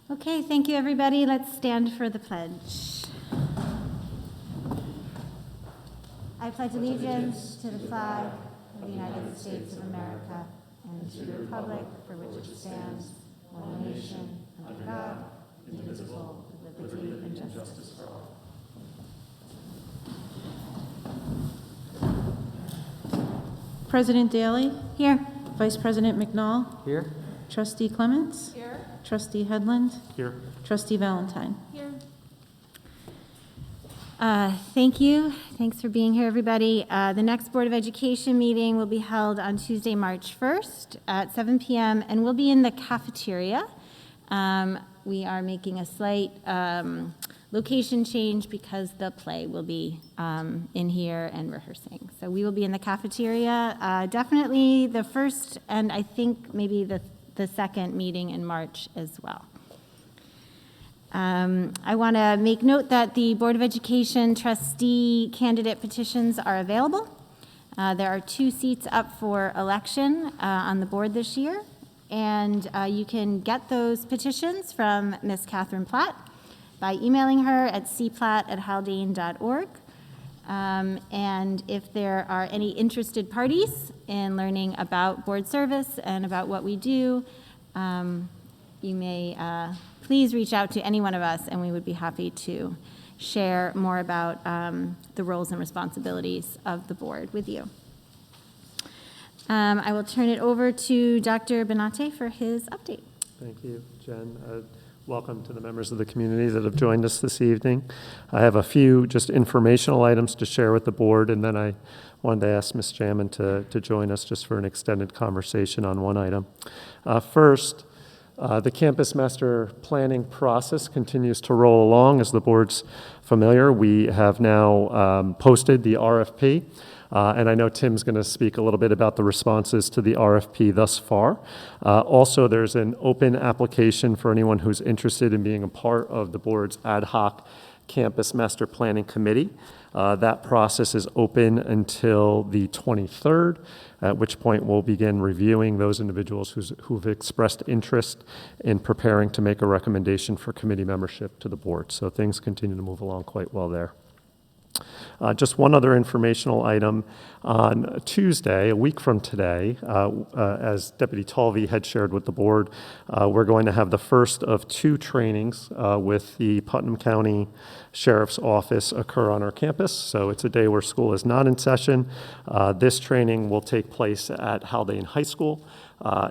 Okay, thank you, everybody. Let's stand for the pledge. I pledge allegiance to the flag of the United States of America and to the republic for which it stands, one nation, under God, indivisible, with liberty and justice for all. President Daly? Here. Vice President McNall? Here. Trustee Clements? Here. Trustee Headland? Here. Trustee Valentine? Here. Thank you. Thanks for being here, everybody. The next Board of Education meeting will be held on Tuesday, March 1st at 7 p.m. and we'll be in the cafeteria. We are making a slight location change because the play will be in here and rehearsing. So we will be in the cafeteria, definitely the first and I think maybe the second meeting in March as well. I want to make note that the Board of Education trustee candidate petitions are available. There are 2 seats up for election on the board this year, and you can get those petitions from Ms. Catherine Platt by emailing her at cplatt@haldane.org. And if there are any interested parties in learning about board service and about what we do, you may please reach out to any one of us and we would be happy to share more about the roles and responsibilities of the board with you. I will turn it over to Dr. Benante for his update. Thank you, Jen. Welcome to the members of the community that have joined us this evening. I have a few just informational items to share with the board, and then I wanted to ask Ms. Jamin to join us just for an extended conversation on one item. First, the campus master planning process continues to roll along. As the board's familiar, we have now posted the RFP. And I know Tim's going to speak a little bit about the responses to the RFP thus far. Also, there's an open application for anyone who's interested in being a part of the board's ad hoc campus master planning committee. That process is open until the 23rd, at which point we'll begin reviewing those individuals who've expressed interest in preparing to make a recommendation for committee membership to the board. So things continue to move along quite well there. Just one other informational item. On Tuesday, a week from today, as Deputy Talvey had shared with the board, we're going to have the first of 2 trainings with the Putnam County Sheriff's Office occur on our campus. So it's a day where school is not in session. This training will take place at Haldane High School.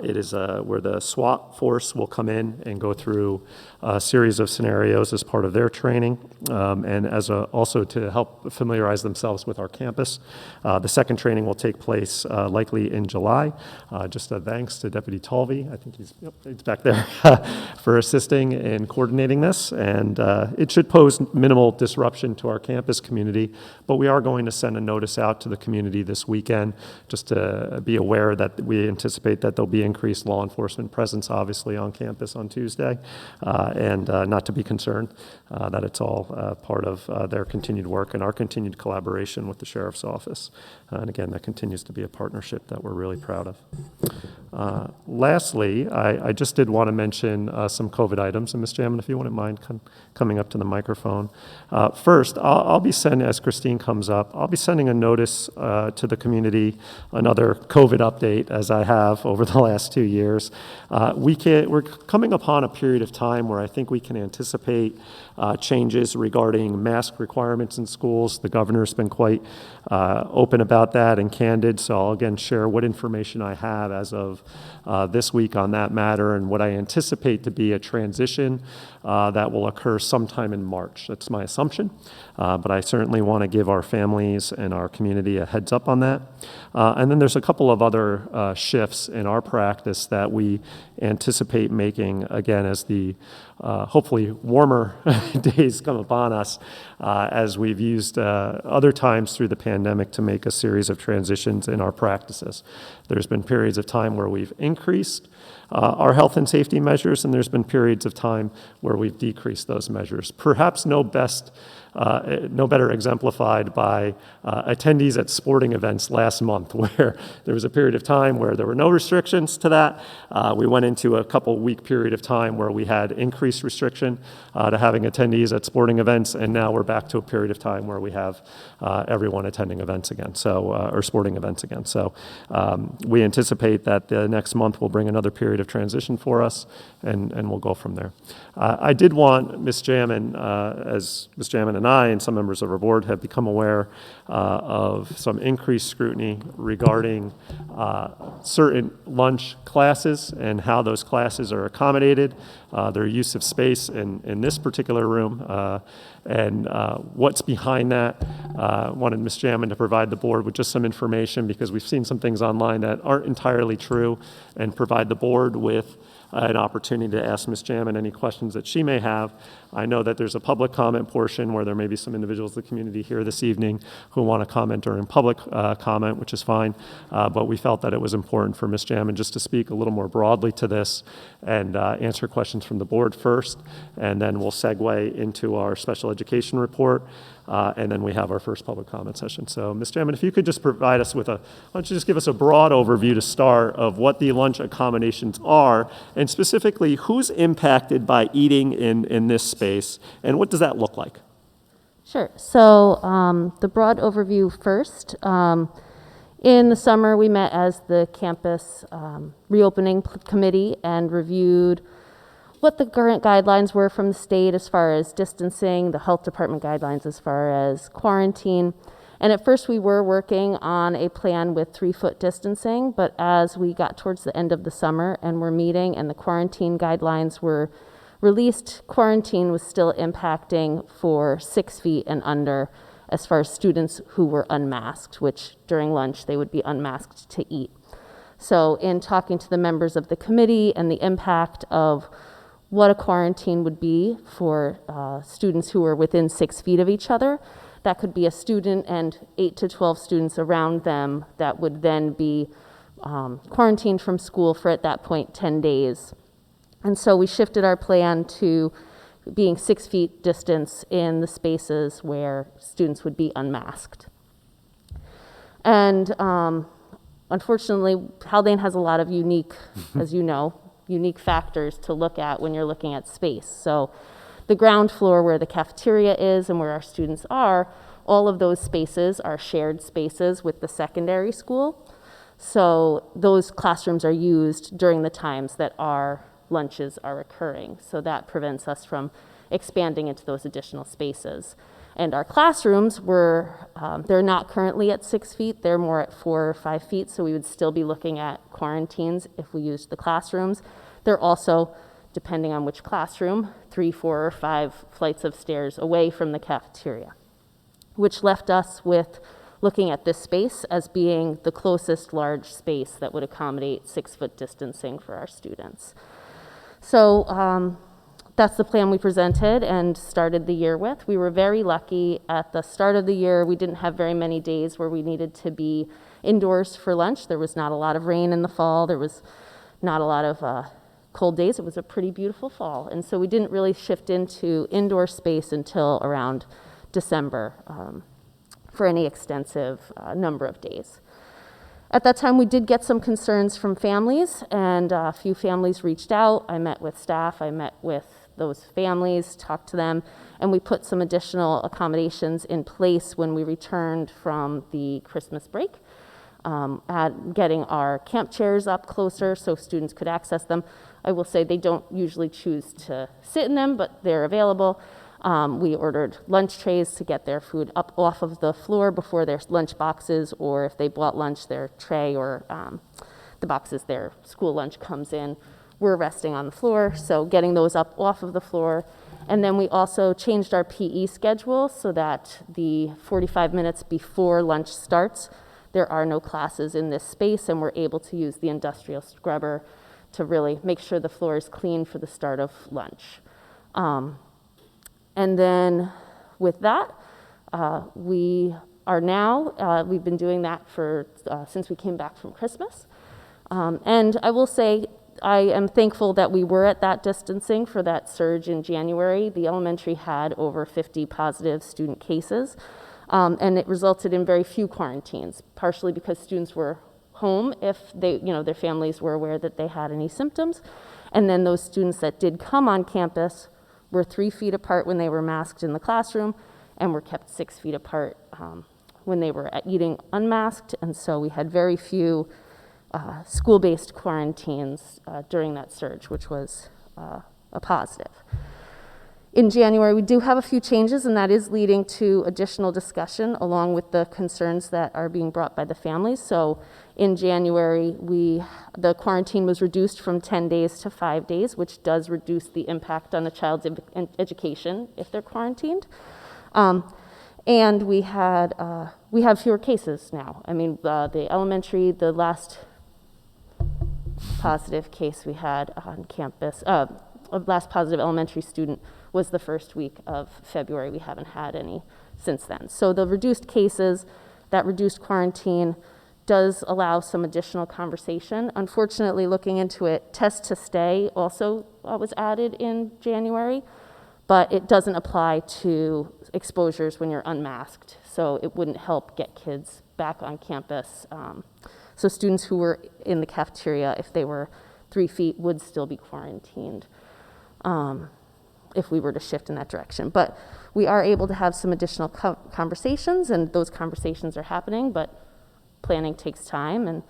It is where the SWAT force will come in and go through a series of scenarios as part of their training, and as also to help familiarize themselves with our campus. The second training will take place likely in July. Just a thanks to Deputy Talvey, I think he's back there, for assisting in coordinating this, and it should pose minimal disruption to our campus community, but we are going to send a notice out to the community this weekend just to be aware that we anticipate that there'll be increased law enforcement presence, obviously, on campus on Tuesday, and not to be concerned that it's all part of their continued work and our continued collaboration with the Sheriff's Office. And again, that continues to be a partnership that we're really proud of. Lastly, I just did want to mention some COVID items, and Ms. Jamin, if you wouldn't mind coming up to the microphone. First, I'll be sending, as Christine comes up, I'll be sending a notice to the community, another COVID update, as I have over the last 2 years. We're coming upon a period of time where I think we can anticipate changes regarding mask requirements in schools. The governor's been quite open about that and candid, so I'll again share what information I have as of this week on that matter and what I anticipate to be a transition that will occur sometime in March. That's my assumption, but I certainly want to give our families and our community a heads up on that. And then there's a couple of other shifts in our practice that we anticipate making, again, as the hopefully warmer days come upon us, as we've used other times through the pandemic to make a series of transitions in our practices. There's been periods of time where we've increased our health and safety measures, and there's been periods of time where we've decreased those measures. Perhaps no better exemplified by attendees at sporting events last month, where there was a period of time where there were no restrictions restrictions to that. We went into a couple-week period of time where we had increased restriction to having attendees at sporting events, and now we're back to a period of time where we have everyone attending events again, or sporting events again. So we anticipate that the next month will bring another period of transition for us, and we'll go from there. I did want Ms. Jamin, as Ms. Jamin and I and some members of our board have become aware of some increased scrutiny regarding certain lunch classes and how those classes are accommodated, their use of space in this particular room, and what's behind that. Wanted Ms. Jamin to provide the board with just some information because we've seen some things online that aren't entirely true, and provide the board with an opportunity to ask Ms. Jamin any questions that she may have. I know that there's a public comment portion where there may be some individuals in the community here this evening who want to comment during public comment, which is fine, but we felt that it was important for Ms. Jamin just to speak a little more broadly to this and answer questions from the board first, and then we'll segue into our special education report, and then we have our first public comment session. So, Ms. Jamin, if you could just provide us with why don't you just give us a broad overview to start of what the lunch accommodations are, and specifically who's impacted by eating in this space, and what does that look like? Sure. So the broad overview first. In the summer, we met as the campus reopening committee and reviewed what the current guidelines were from the state as far as distancing, the health department guidelines as far as quarantine. And at first we were working on a plan with 3-foot distancing, but as we got towards the end of the summer and were meeting and the quarantine guidelines were released, quarantine was still impacting for 6 feet and under as far as students who were unmasked, which during lunch they would be unmasked to eat. So in talking to the members of the committee and the impact of what a quarantine would be for students who were within 6 feet of each other, that could be a student and 8 to 12 students around them that would then be quarantined from school for, at that point, 10 days. And so we shifted our plan to being 6 feet distance in the spaces where students would be unmasked. And unfortunately, Haldane has a lot of unique, as you know, unique factors to look at when you're looking at space. So the ground floor where the cafeteria is and where our students are, all of those spaces are shared spaces with the secondary school. So those classrooms are used during the times that our lunches are occurring. So that prevents us from expanding into those additional spaces. And our classrooms were, they're not currently at 6 feet, they're more at 4 or 5 feet, so we would still be looking at quarantines if we used the classrooms. They're also, depending on which classroom, 3, 4, or 5 flights of stairs away from the cafeteria, which left us with looking at this space as being the closest large space that would accommodate 6-foot distancing for our students. So that's the plan we presented and started the year with. We were very lucky at the start of the year. We didn't have very many days where we needed to be indoors for lunch. There was not a lot of rain in the fall. There was not a lot of cold days. It was a pretty beautiful fall. And so we didn't really shift into indoor space until around December for any extensive number of days. At that time, we did get some concerns from families, and a few families reached out. I met with staff, I met with those families, talked to them, and we put some additional accommodations in place when we returned from the Christmas break, at getting our camp chairs up closer so students could access them. I will say they don't usually choose to sit in them, but they're available. We ordered lunch trays to get their food up off of the floor before their lunch boxes, or if they bought lunch, their tray or the boxes their school lunch comes in. We're resting on the floor, so getting those up off of the floor. And then we also changed our PE schedule so that the 45 minutes before lunch starts, there are no classes in this space, and we're able to use the industrial scrubber to really make sure the floor is clean for the start of lunch. And then with that, we are now, we've been doing that for since we came back from Christmas. And I will say, I am thankful that we were at that distancing for that surge in January. The elementary had over 50 positive student cases, and it resulted in very few quarantines, partially because students were home if they, their families were aware that they had any symptoms. And then those students that did come on campus were 3 feet apart when they were masked in the classroom and were kept 6 feet apart when they were eating unmasked. And so we had very few school-based quarantines during that surge, which was a positive. In January, we do have a few changes, and that is leading to additional discussion along with the concerns that are being brought by the families. So in January, the quarantine was reduced from 10 days to 5 days, which does reduce the impact on the child's education if they're quarantined. And we have fewer cases now. I mean, the elementary, the last positive case we had on campus, last positive elementary student was the first week of February. We haven't had any since then. So the reduced cases, that reduced quarantine does allow some additional conversation. Unfortunately, looking into it, test to stay also was added in January, but it doesn't apply to exposures when you're unmasked. So it wouldn't help get kids back on campus. So students who were in the cafeteria, if they were 3 feet, would still be quarantined. If we were to shift in that direction. But we are able to have some additional conversations, and those conversations are happening, but planning takes time, and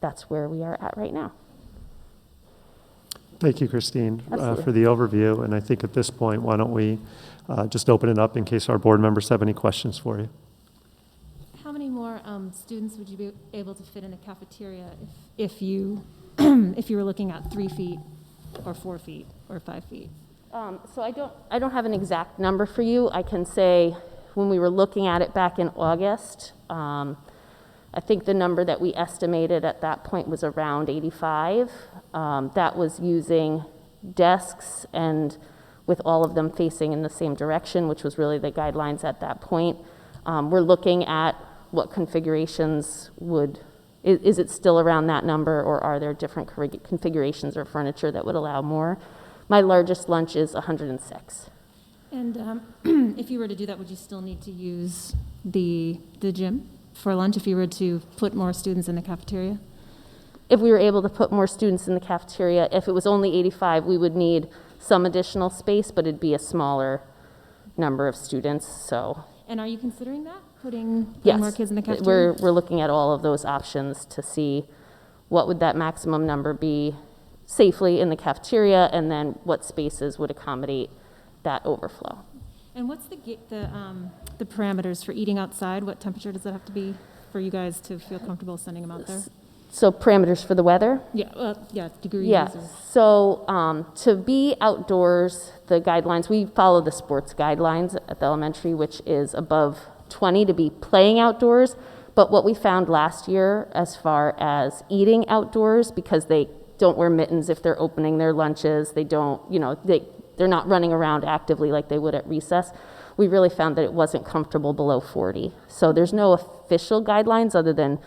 that's where we are at right now. Thank you, Christine, Absolutely. for the overview. And I think at this point, why don't we just open it up in case our board members have any questions for you. How many more students would you be able to fit in the cafeteria if you if you were looking at 3 feet or 4 feet or 5 feet? So I don't have an exact number for you. I can say when we were looking at it back in August, I think the number that we estimated at that point was around 85. That was using desks and with all of them facing in the same direction, which was really the guidelines at that point. We're looking at what configurations is it still around that number, or are there different configurations or furniture that would allow more? My largest lunch is 106. And if you were to do that, would you still need to use the gym for lunch if you were to put more students in the cafeteria? If we were able to put more students in the cafeteria, if it was only 85, we would need some additional space, but it'd be a smaller number of students. So. And are you considering that, putting Yes, more kids in the cafeteria? we're looking at all of those options to see what would that maximum number be safely in the cafeteria, and then what spaces would accommodate that overflow. And what's the parameters for eating outside? What temperature does that have to be for you guys to feel comfortable sending them out there? So parameters for the weather? Yeah, degrees. Yeah, so to be outdoors, the guidelines, we follow the sports guidelines at the elementary, which is above 20 to be playing outdoors. But what we found last year as far as eating outdoors, because they don't wear mittens if they're opening their lunches, they don't, they're not running around actively like they would at recess, we really found that it wasn't comfortable below 40. So there's no official guidelines other than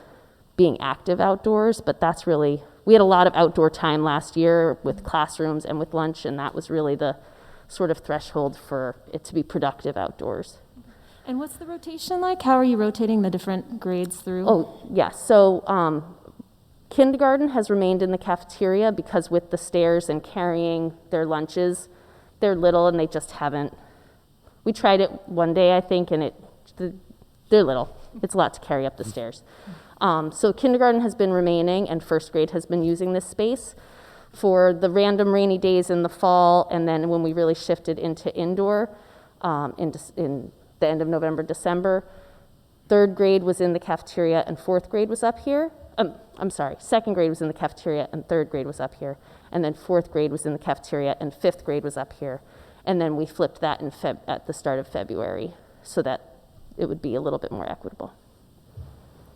being active outdoors, but that's really, we had a lot of outdoor time last year with classrooms and with lunch, and that was really the sort of threshold for it to be productive outdoors. And what's the rotation like? How are you rotating the different grades through? Oh, yes. So kindergarten has remained in the cafeteria because with the stairs and carrying their lunches, they're little and they just haven't. We tried it one day, I think, and they're little. It's a lot to carry up the stairs. So kindergarten has been remaining, and first grade has been using this space for the random rainy days in the fall, and then when we really shifted into indoor in the end of November, December, third grade was in the cafeteria and fourth grade was up here. Second grade was in the cafeteria and third grade was up here, and then fourth grade was in the cafeteria and fifth grade was up here, and then we flipped that at the start of February so that it would be a little bit more equitable.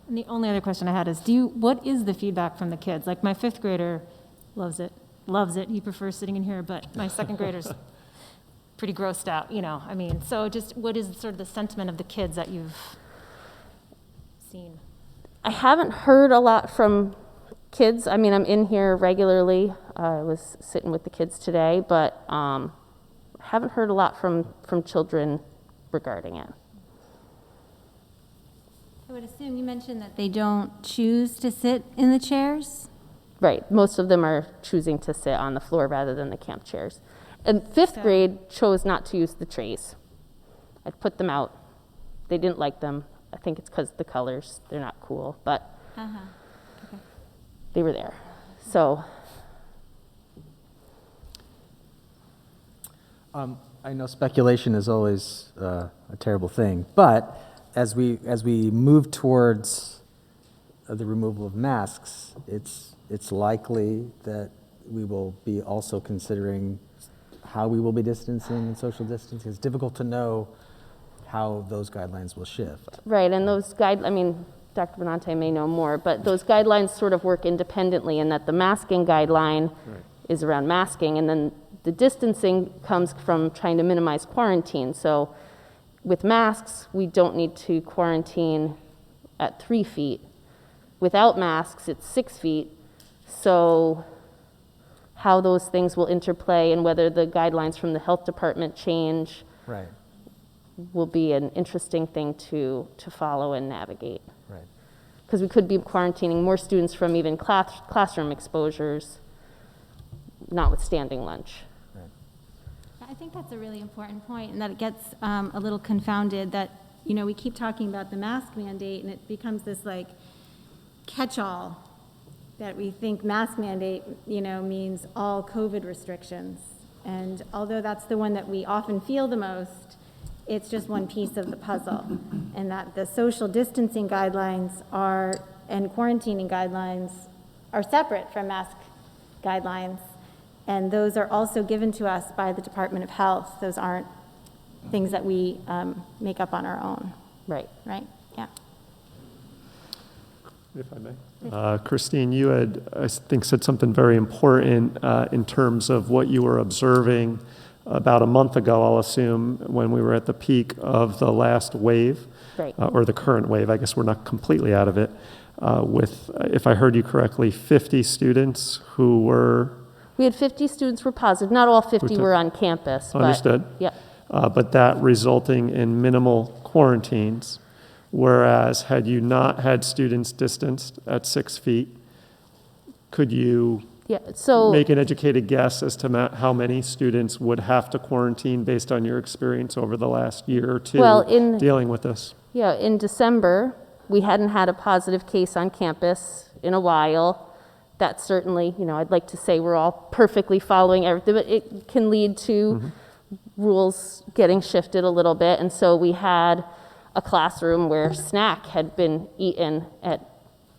And the only other question I had is, what is the feedback from the kids? Like my fifth grader loves it. He prefers sitting in here, but my second grader's pretty grossed out, so just what is sort of the sentiment of the kids that you've seen? I haven't heard a lot from kids. I'm in here regularly. I was sitting with the kids today, but I haven't heard a lot from children regarding it. I would assume you mentioned that they don't choose to sit in the chairs? Right, most of them are choosing to sit on the floor rather than the camp chairs. And fifth So- grade chose not to use the trays. I'd put them out. They didn't like them. I think it's because the colors, they're not cool, but Uh-huh. they were there. So, I know speculation is always a terrible thing, but as we move towards the removal of masks, it's likely that we will be also considering how we will be distancing and social distancing. It's difficult to know how those guidelines will shift. right, and those I mean, Dr. Benante may know more, but those guidelines sort of work independently in that the masking guideline is around masking, and then the distancing comes from trying to minimize quarantine. So with masks, we don't need to quarantine at 3 feet. Without masks, it's 6 feet. So how those things will interplay and whether the guidelines from the health department change Right, will be an interesting thing to follow and navigate. right. Because we could be quarantining more students from even classroom exposures, notwithstanding lunch. I think that's a really important point, and that it gets a little confounded that, you know, we keep talking about the mask mandate, and it becomes this like catch-all that we think mask mandate, you know, means all COVID restrictions. And although that's the one that we often feel the most, it's just one piece of the puzzle. And that the social distancing guidelines and quarantining guidelines are separate from mask guidelines. And those are also given to us by the Department of Health. Those aren't things that we make up on our own, Right. right? Yeah. If I may. Christine, you had, I think, said something very important in terms of what you were observing about a month ago, I'll assume, when we were at the peak of the last wave, Right. Or the current wave. I guess we're not completely out of it, with, if I heard you correctly, 50 students who were... We had 50 students were positive. Not all 50 took- were on campus. But, Understood. yeah. But that resulting in minimal quarantines, whereas had you not had students distanced at 6 feet, could you Yeah. So make an educated guess as to how many students would have to quarantine based on your experience over the last year or two Well, dealing with this? yeah, in December, we hadn't had a positive case on campus in a while. That certainly, you know, I'd like to say we're all perfectly following everything, but it can lead to rules getting shifted a little bit. And so we had a classroom where snack had been eaten at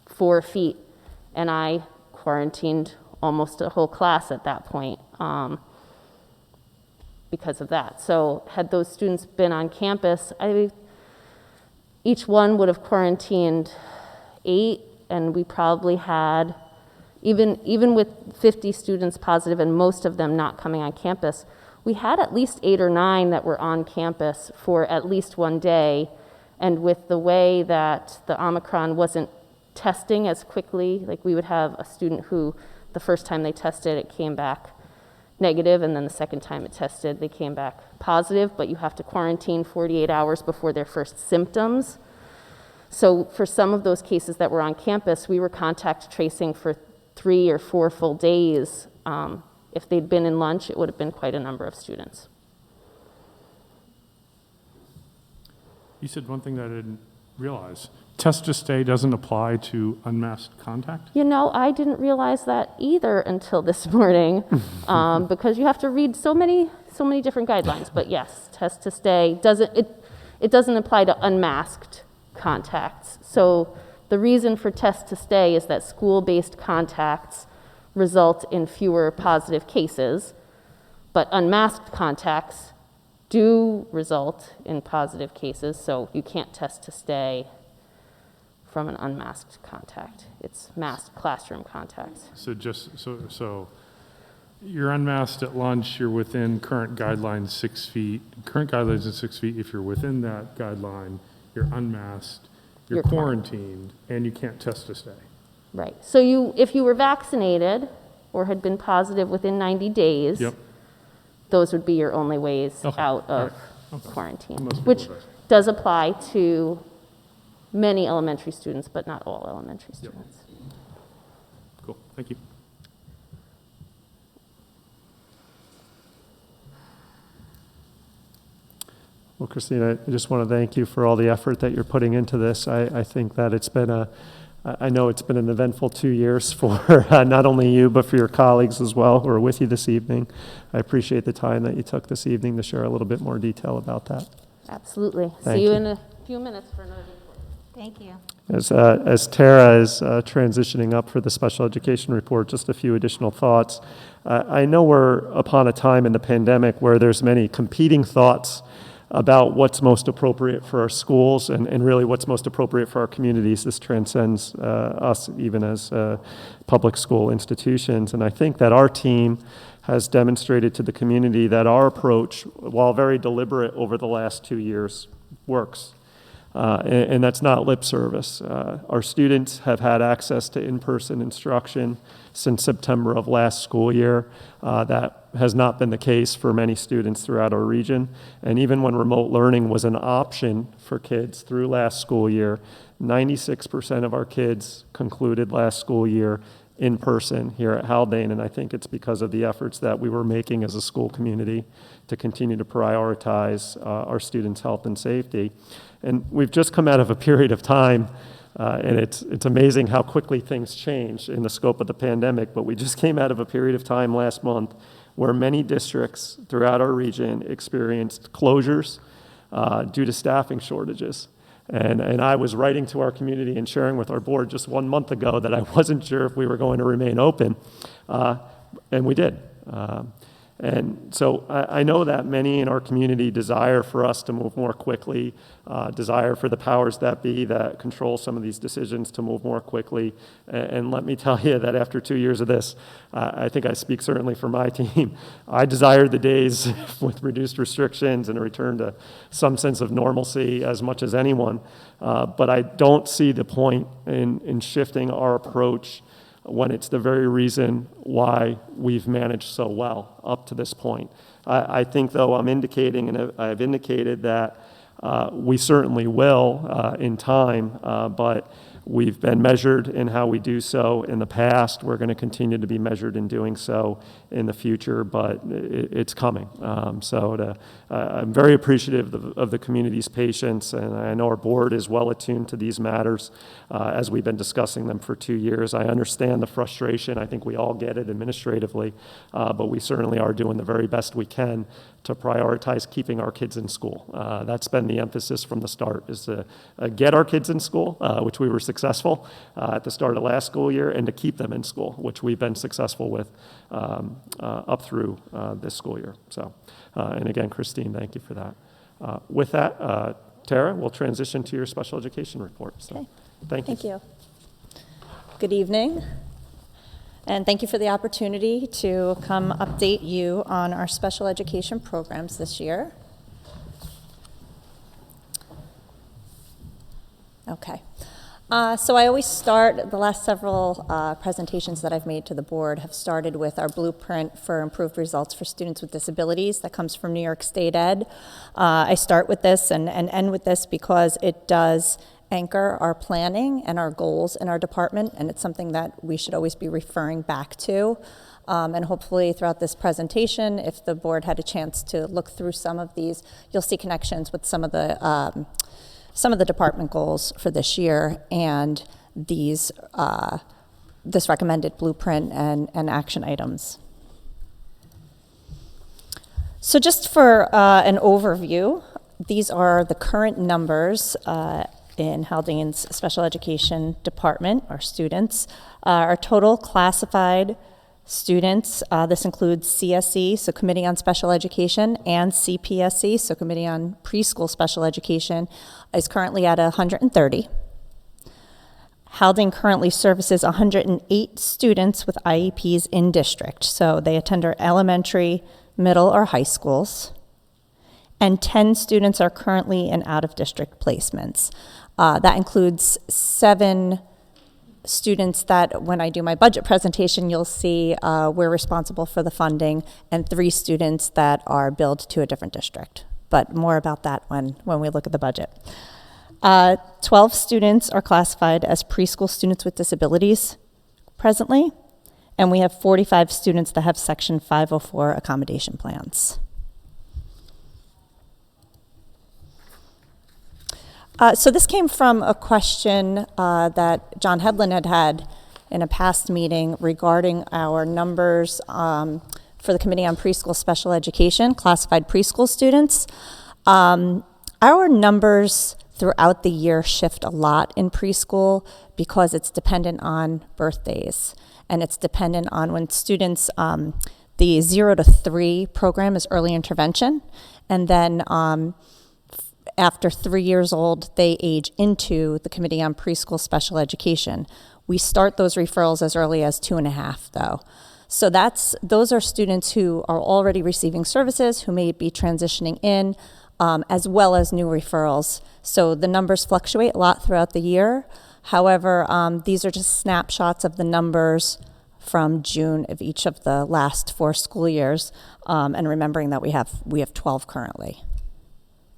4 feet, and I quarantined almost a whole class at that point because of that. So had those students been on campus, each one would have quarantined 8, and we probably had, even with 50 students positive and most of them not coming on campus, we had at least 8 or 9 that were on campus for at least one day. And with the way that the Omicron wasn't testing as quickly, like we would have a student who the first time they tested, it came back negative, and then the second time it tested, they came back positive, but you have to quarantine 48 hours before their first symptoms. So for some of those cases that were on campus, we were contact tracing for 3 or 4 full days. If they'd been in lunch, it would have been quite a number of students. You said one thing that I didn't realize. Test to stay doesn't apply to unmasked contact? You know, I didn't realize that either until this morning, because you have to read so many different guidelines. But yes, test to stay it doesn't apply to unmasked contacts. So the reason for test to stay is that school-based contacts result in fewer positive cases, but unmasked contacts do result in positive cases, so you can't test to stay from an unmasked contact. It's masked classroom contacts. So so you're unmasked at lunch, you're within current guidelines 6 feet. Current guidelines is 6 feet. If you're within that guideline, you're unmasked, you're You're quarantined, and you can't test to stay. Right. So if you were vaccinated or had been positive within 90 days, Yep. those would be your only ways Okay. out All of right. Okay. quarantine, Most people which are vaccinated. does apply to many elementary students, but not all elementary students. Cool, thank you. Well, Christine, I just want to thank you for all the effort that you're putting into this. I think that it's been I know it's been an eventful 2 years for not only you, but for your colleagues as well who are with you this evening. I appreciate the time that you took this evening to share a little bit more detail about that. Absolutely. Thank See you you. in a few minutes for another report. Thank you. As Tara is transitioning up for the special education report, just a few additional thoughts. I know we're upon a time in the pandemic where there's many competing thoughts about what's most appropriate for our schools and really what's most appropriate for our communities. This transcends us even as public school institutions. And I think that our team has demonstrated to the community that our approach, while very deliberate over the last 2 years, works. And that's not lip service. Our students have had access to in-person instruction since September of last school year. That has not been the case for many students throughout our region. And even when remote learning was an option for kids through last school year, 96% of our kids concluded last school year in person here at Haldane. And I think it's because of the efforts that we were making as a school community to continue to prioritize our students' health and safety. And we've just come out of a period of time, and it's amazing how quickly things change in the scope of the pandemic, but we just came out of a period of time last month where many districts throughout our region experienced closures due to staffing shortages. And I was writing to our community and sharing with our board just 1 month ago that I wasn't sure if we were going to remain open, and we did. And so I know that many in our community desire for us to move more quickly, desire for the powers that be that control some of these decisions to move more quickly. And let me tell you that after 2 years of this, I think I speak certainly for my team, I desire the days with reduced restrictions and a return to some sense of normalcy as much as anyone. But I don't see the point in shifting our approach when it's the very reason why we've managed so well up to this point. I think, though, I'm indicating, and I've indicated that we certainly will in time, but we've been measured in how we do so in the past. We're going to continue to be measured in doing so in the future, but it's coming. I'm very appreciative of the community's patience, and I know our board is well attuned to these matters as we've been discussing them for 2 years. I understand the frustration. I think we all get it administratively, but we certainly are doing the very best we can to prioritize keeping our kids in school. That's been the emphasis from the start, is to get our kids in school, which we were successful at the start of last school year, and to keep them in school, which we've been successful with up through this school year. So, and again, Christine, thank you for that. With that, Tara, we'll transition to your special education report. So, Okay. Thank you. Thank you. Good evening. And thank you for the opportunity to come update you on our special education programs this year. Okay. So I always start, the last several presentations that I've made to the board have started with our blueprint for improved results for students with disabilities that comes from New York State Ed. I start with this and end with this because it does anchor our planning and our goals in our department, and it's something that we should always be referring back to. And hopefully throughout this presentation, if the board had a chance to look through some of these, you'll see connections with some of the department goals for this year and these this recommended blueprint and action items. So just for an overview, these are the current numbers in Haldane's special education department, our students. Our total classified students, this includes CSE, so Committee on Special Education, and CPSE, so Committee on Preschool Special Education, is currently at 130. Haldane currently services 108 students with IEPs in district, so they attend our elementary, middle, or high schools. And 10 students are currently in out-of-district placements. That includes 7 students that, when I do my budget presentation, you'll see we're responsible for the funding, and 3 students that are billed to a different district. But more about that when we look at the budget. 12 students are classified as preschool students with disabilities presently, and we have 45 students that have Section 504 accommodation plans. So this came from a question that John Hedlund had in a past meeting regarding our numbers for the Committee on Preschool Special Education, classified preschool students. Our numbers throughout the year shift a lot in preschool because it's dependent on birthdays, and it's dependent on when students, the 0 to 3 program is early intervention, and then after 3 years old, they age into the Committee on Preschool Special Education. We start those referrals as early as 2.5, though. So those are students who are already receiving services, who may be transitioning in, as well as new referrals. So the numbers fluctuate a lot throughout the year. However, these are just snapshots of the numbers from June of each of the last 4 school years, and remembering that we have 12 currently.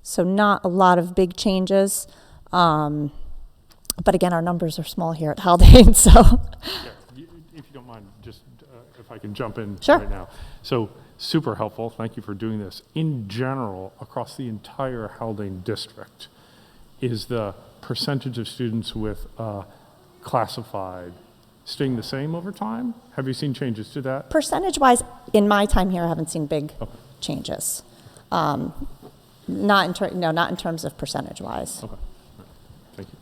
So not a lot of big changes, but again, our numbers are small here at Haldane, so. Yeah, if you don't mind, just if I can jump in Sure. right now. So super helpful. Thank you for doing this. In general, across the entire Haldane district, is the percentage of students with classified staying the same over time? Have you seen changes to that? Percentage-wise, in my time here, I haven't seen big changes. Not in terms of percentage-wise. Okay. Thank you.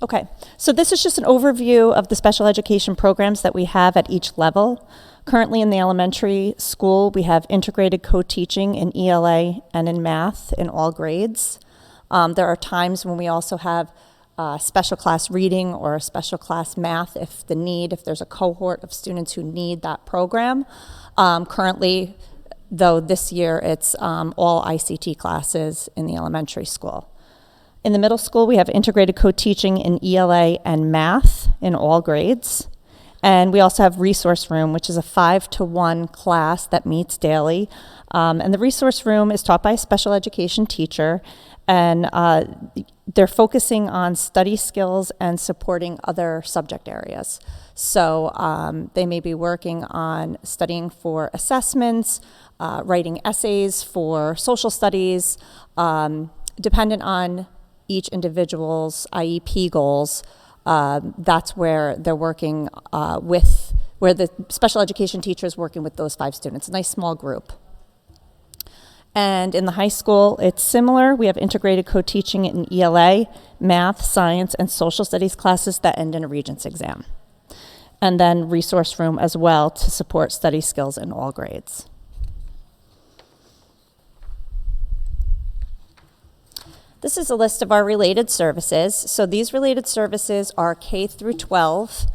Okay, so this is just an overview of the special education programs that we have at each level. Currently in the elementary school, we have integrated co-teaching in ELA and in math in all grades. There are times when we also have special class reading or a special class math if there's a cohort of students who need that program. Currently, though, this year it's all ICT classes in the elementary school. In the middle school, we have integrated co-teaching in ELA and math in all grades. And we also have resource room, which is a 5-to-1 class that meets daily. And the resource room is taught by a special education teacher, and they're focusing on study skills and supporting other subject areas. So they may be working on studying for assessments, writing essays for social studies, dependent on each individual's IEP goals. That's where they're working where the special education teacher is working with those 5 students, a nice small group. And in the high school, it's similar. We have integrated co-teaching in ELA, math, science, and social studies classes that end in a Regents exam. And then resource room as well to support study skills in all grades. This is a list of our related services. So these related services are K through 12,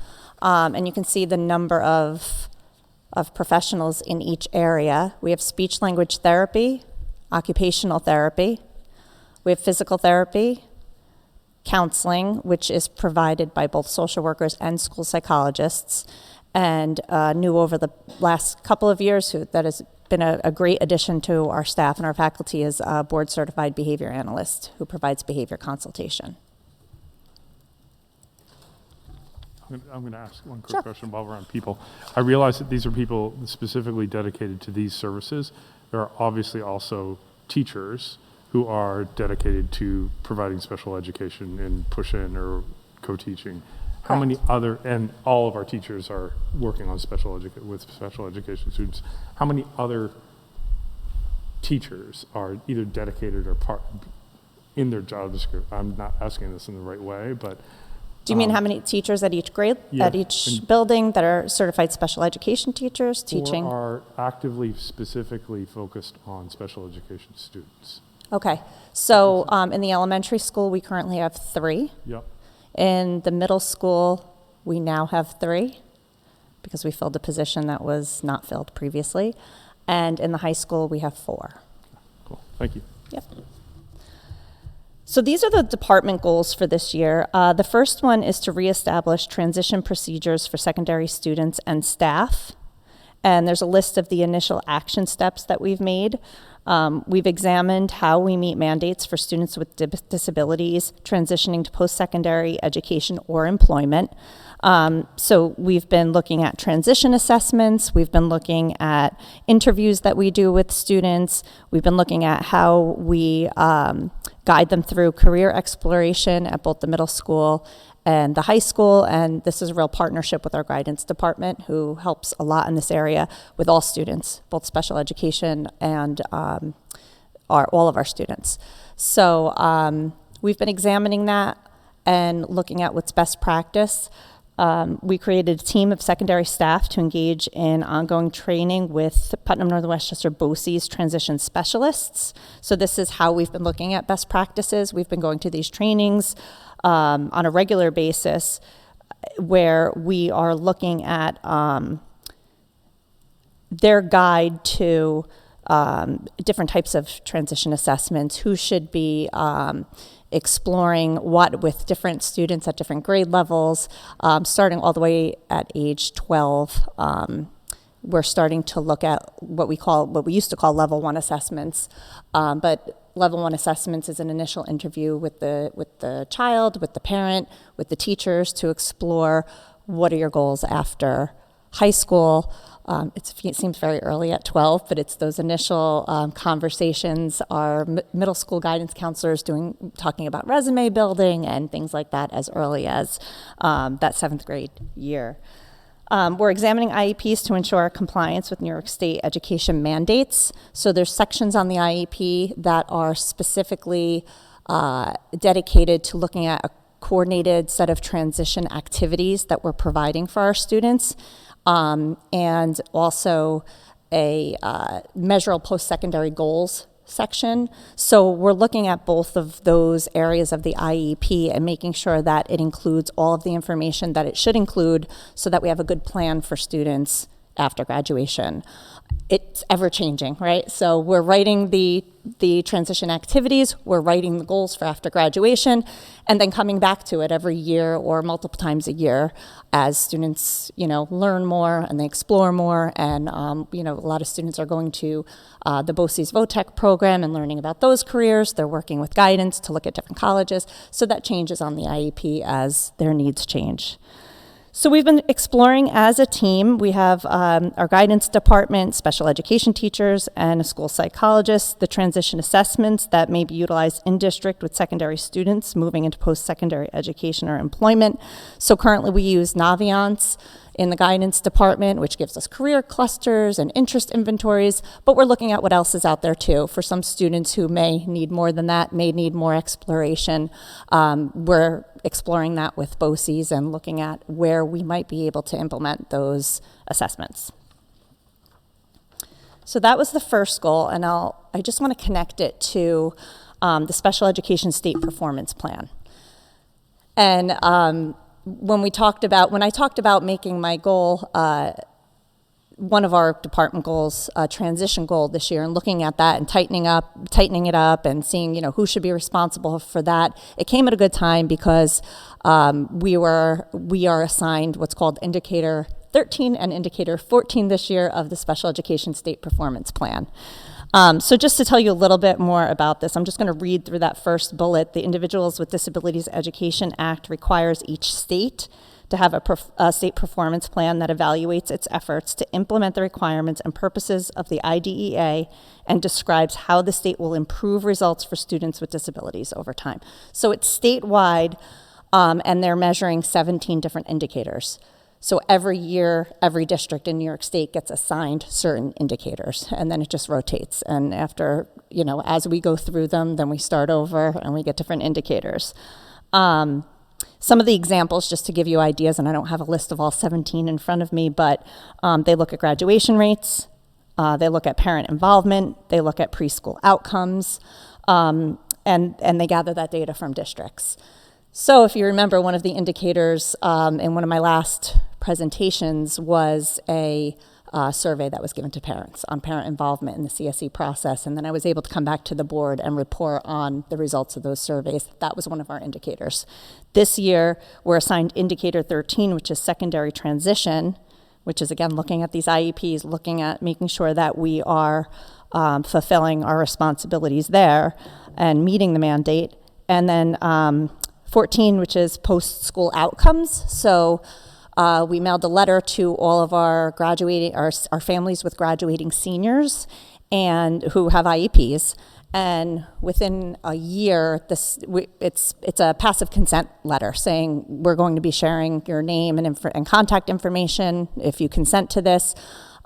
and you can see the number of professionals in each area. We have speech language therapy, occupational therapy, we have physical therapy, counseling, which is provided by both social workers and school psychologists, and new over the last couple of years, that has been a great addition to our staff and our faculty, is a board-certified behavior analyst who provides behavior consultation. I'm going to ask one quick Sure. question while we're on people. I realize that these are people specifically dedicated to these services. There are obviously also teachers who are dedicated to providing special education in push-in or co-teaching. How many other, and all of our teachers are working on with special education students. How many other teachers are either dedicated or part in their job description? I'm not asking this in the right way, but. Do you mean how many teachers at each grade, Yeah, at each building that are certified special education teachers teaching? Or are actively, specifically focused on special education students? Okay, so in the elementary school, we currently have 3. Yep. In the middle school, we now have 3 because we filled a position that was not filled previously. And in the high school, we have 4. Cool. Thank you. Yep. So these are the department goals for this year. The first one is to reestablish transition procedures for secondary students and staff. And there's a list of the initial action steps that we've made. We've examined how we meet mandates for students with disabilities transitioning to post-secondary education or employment. So we've been looking at transition assessments. We've been looking at interviews that we do with students. We've been looking at how we guide them through career exploration at both the middle school and the high school, and this is a real partnership with our guidance department, who helps a lot in this area with all students, both special education and all of our students. So we've been examining that and looking at what's best practice. We created a team of secondary staff to engage in ongoing training with Putnam Northern Westchester BOCES transition specialists. So this is how we've been looking at best practices. We've been going to these trainings on a regular basis, where we are looking at their guide to different types of transition assessments, who should be exploring what with different students at different grade levels, starting all the way at age 12. We're starting to look at what we used to call level 1 assessments, but level 1 assessments is an initial interview with the child, with the parent, with the teachers, to explore what are your goals after high school. It seems very early at 12, but it's those initial conversations. Our middle school guidance counselors talking about resume building and things like that as early as that 7th grade year. We're examining IEPs to ensure compliance with New York State education mandates. So there's sections on the IEP that are specifically dedicated to looking at a coordinated set of transition activities that we're providing for our students, and also a measurable post-secondary goals section. So we're looking at both of those areas of the IEP and making sure that it includes all of the information that it should include, so that we have a good plan for students after graduation. It's ever changing, right? So we're writing the transition activities, we're writing the goals for after graduation, and then coming back to it every year or multiple times a year as students, learn more and they explore more. And, a lot of students are going to the BOCES VOTEC program and learning about those careers. They're working with guidance to look at different colleges. So that changes on the IEP as their needs change. So we've been exploring as a team. We have our guidance department, special education teachers, and a school psychologist, the transition assessments that may be utilized in district with secondary students moving into post-secondary education or employment. So currently we use Naviance in the guidance department, which gives us career clusters and interest inventories, but we're looking at what else is out there too. For some students who may need more than that, may need more exploration, we're exploring that with BOCES and looking at where we might be able to implement those assessments. So that was the first goal, and I just want to connect it to the Special Education State Performance Plan. And when I talked about making my goal, one of our department goals, transition goal this year, and looking at that and tightening it up and seeing, who should be responsible for that, it came at a good time because we are assigned what's called Indicator 13 and Indicator 14 this year of the Special Education State Performance Plan. So just to tell you a little bit more about this, I'm just going to read through that first bullet. The Individuals with Disabilities Education Act requires each state to have a state performance plan that evaluates its efforts to implement the requirements and purposes of the IDEA and describes how the state will improve results for students with disabilities over time. So it's statewide, and they're measuring 17 different indicators. So every year, every district in New York State gets assigned certain indicators, and then it just rotates. And after, as we go through them, then we start over and we get different indicators. Some of the examples, just to give you ideas, and I don't have a list of all 17 in front of me, but they look at graduation rates, they look at parent involvement, they look at preschool outcomes, and they gather that data from districts. So if you remember, one of the indicators in one of my last presentations was a survey that was given to parents on parent involvement in the CSE process, and then I was able to come back to the board and report on the results of those surveys. That was one of our indicators. This year, we're assigned Indicator 13, which is secondary transition, which is again looking at these IEPs, looking at making sure that we are fulfilling our responsibilities there and meeting the mandate. And then 14, which is post-school outcomes. So we mailed a letter to all of our graduating, our families with graduating seniors and who have IEPs. And within a year, it's a passive consent letter saying we're going to be sharing your name and contact information if you consent to this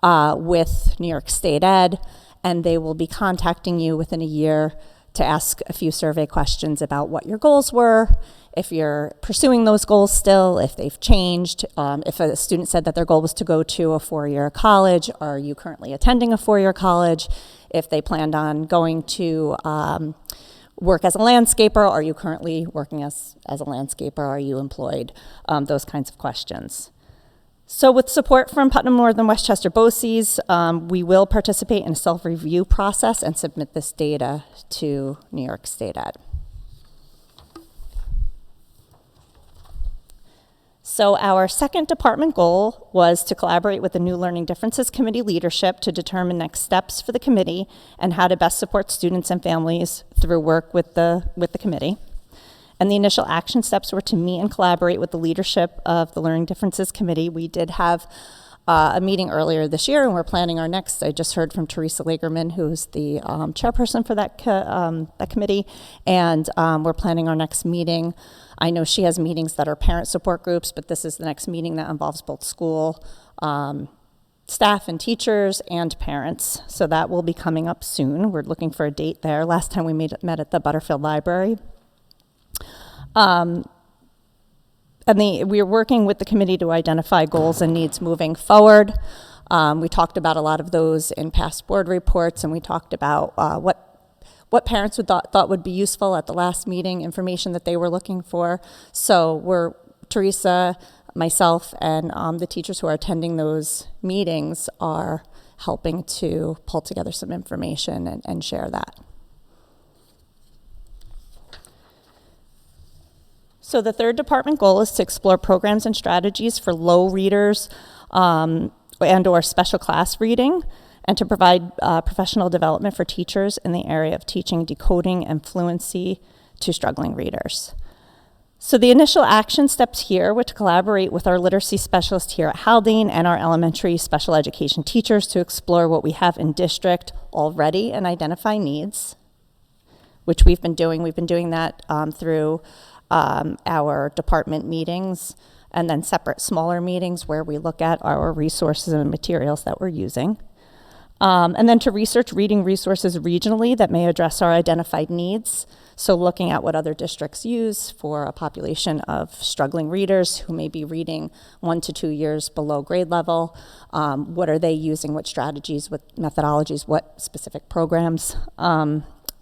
with New York State Ed, and they will be contacting you within a year to ask a few survey questions about what your goals were, if you're pursuing those goals still, if they've changed, if a student said that their goal was to go to a 4-year college, are you currently attending a 4-year college? If they planned on going to work as a landscaper, are you currently working as a landscaper? Are you employed? Those kinds of questions. So with support from Putnam North and Westchester BOCES, we will participate in a self-review process and submit this data to New York State Ed. So our second department goal was to collaborate with the New Learning Differences Committee leadership to determine next steps for the committee and how to best support students and families through work with the committee. And the initial action steps were to meet and collaborate with the leadership of the Learning Differences Committee. We did have a meeting earlier this year, and we're planning our next. I just heard from Teresa Lagerman, who's the chairperson for that committee, and we're planning our next meeting. I know she has meetings that are parent support groups, but this is the next meeting that involves both school staff and teachers and parents. So that will be coming up soon. We're looking for a date there. Last time we met at the Butterfield Library. We are working with the committee to identify goals and needs moving forward. We talked about a lot of those in past board reports, and we talked about what parents thought would be useful at the last meeting, information that they were looking for. So Teresa, myself, and the teachers who are attending those meetings are helping to pull together some information and share that. So the third department goal is to explore programs and strategies for low readers and or special class reading, and to provide professional development for teachers in the area of teaching decoding and fluency to struggling readers. So the initial action steps here were to collaborate with our literacy specialist here at Haldane and our elementary special education teachers to explore what we have in district already and identify needs, which we've been doing. We've been doing that through our department meetings, and then separate smaller meetings where we look at our resources and materials that we're using. And then to research reading resources regionally that may address our identified needs. So looking at what other districts use for a population of struggling readers who may be reading 1 to 2 years below grade level. What are they using, what strategies, what methodologies, what specific programs.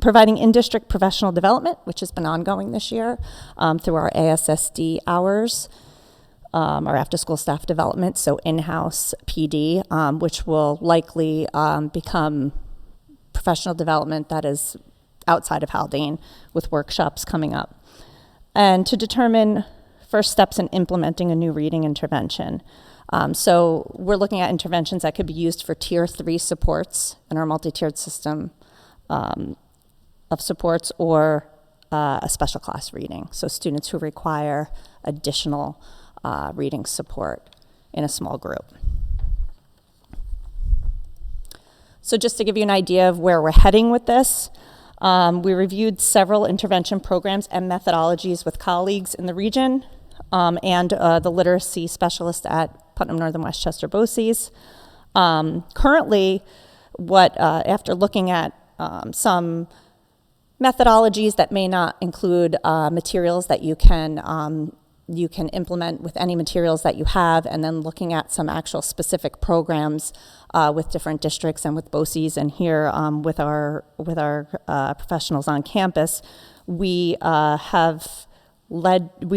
Providing in-district professional development, which has been ongoing this year through our ASSD hours, our after-school staff development, so in-house PD, which will likely become professional development that is outside of Haldane with workshops coming up. And to determine first steps in implementing a new reading intervention. So we're looking at interventions that could be used for Tier 3 supports in our multi-tiered system of supports, or a special class reading. So students who require additional reading support in a small group. So just to give you an idea of where we're heading with this, we reviewed several intervention programs and methodologies with colleagues in the region and the literacy specialist at Putnam North and Westchester BOCES. Currently, after looking at some methodologies that may not include materials that you can implement with any materials that you have, and then looking at some actual specific programs with different districts and with BOCES, and here with our professionals on campus, we've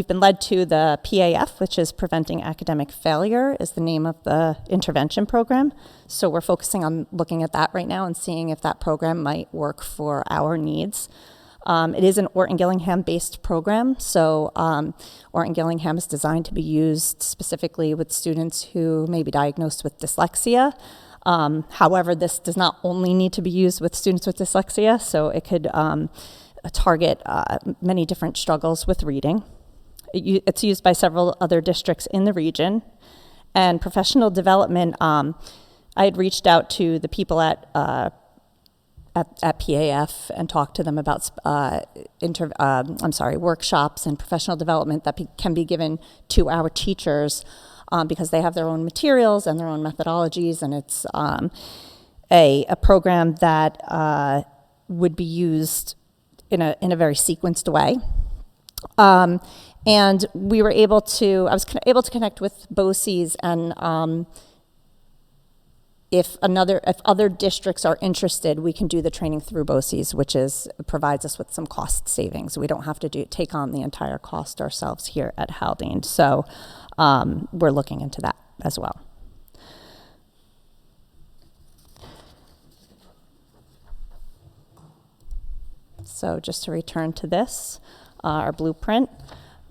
been led to the PAF, which is Preventing Academic Failure, is the name of the intervention program. So we're focusing on looking at that right now and seeing if that program might work for our needs. It is an Orton-Gillingham-based program, so Orton-Gillingham is designed to be used specifically with students who may be diagnosed with dyslexia. However, this does not only need to be used with students with dyslexia, so it could target many different struggles with reading. It's used by several other districts in the region. And professional development, I had reached out to the people at PAF and talked to them about workshops and professional development that can be given to our teachers because they have their own materials and their own methodologies, and it's a program that would be used in a very sequenced way. And we were able to, I was able to connect with BOCES, and if other districts are interested, we can do the training through BOCES, which provides us with some cost savings. We don't have to take on the entire cost ourselves here at Haldane. So we're looking into that as well. So just to return to this, our blueprint,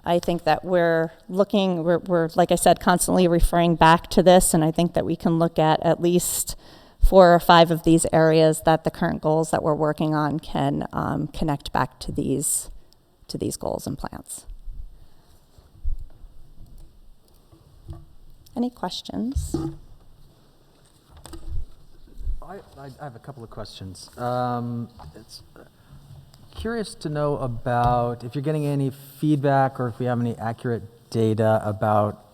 I think that we're like I said, constantly referring back to this, and I think that we can look at least 4 or 5 of these areas that the current goals that we're working on can connect back to these goals and plans. Any questions? I have a couple of questions. It's curious to know about if you're getting any feedback or if we have any accurate data about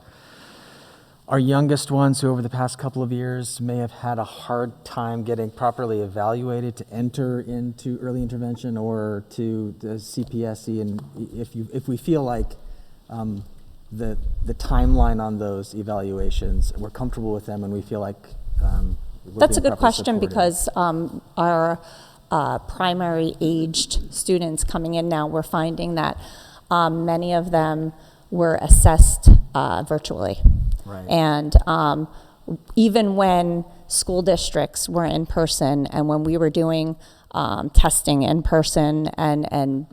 our youngest ones who over the past couple of years may have had a hard time getting properly evaluated to enter into early intervention or to the CPSE, and if we feel like the timeline on those evaluations, we're comfortable with them and we feel like That's a good question supported. because our primary aged students coming in now, we're finding that many of them were assessed virtually. Right. And even when school districts were in person and when we were doing testing in person and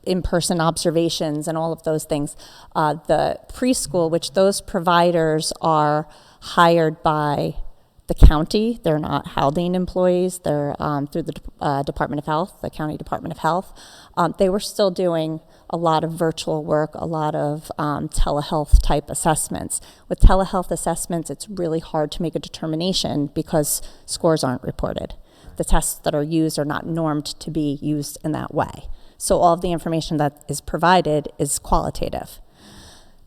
in-person observations and all of those things, the preschool, which those providers are hired by the county, they're not Haldane employees, they're through the Department of Health, the County Department of Health. They were still doing a lot of virtual work, a lot of telehealth type assessments. With telehealth assessments, it's really hard to make a determination because scores aren't reported. The tests that are used are not normed to be used in that way. So all of the information that is provided is qualitative.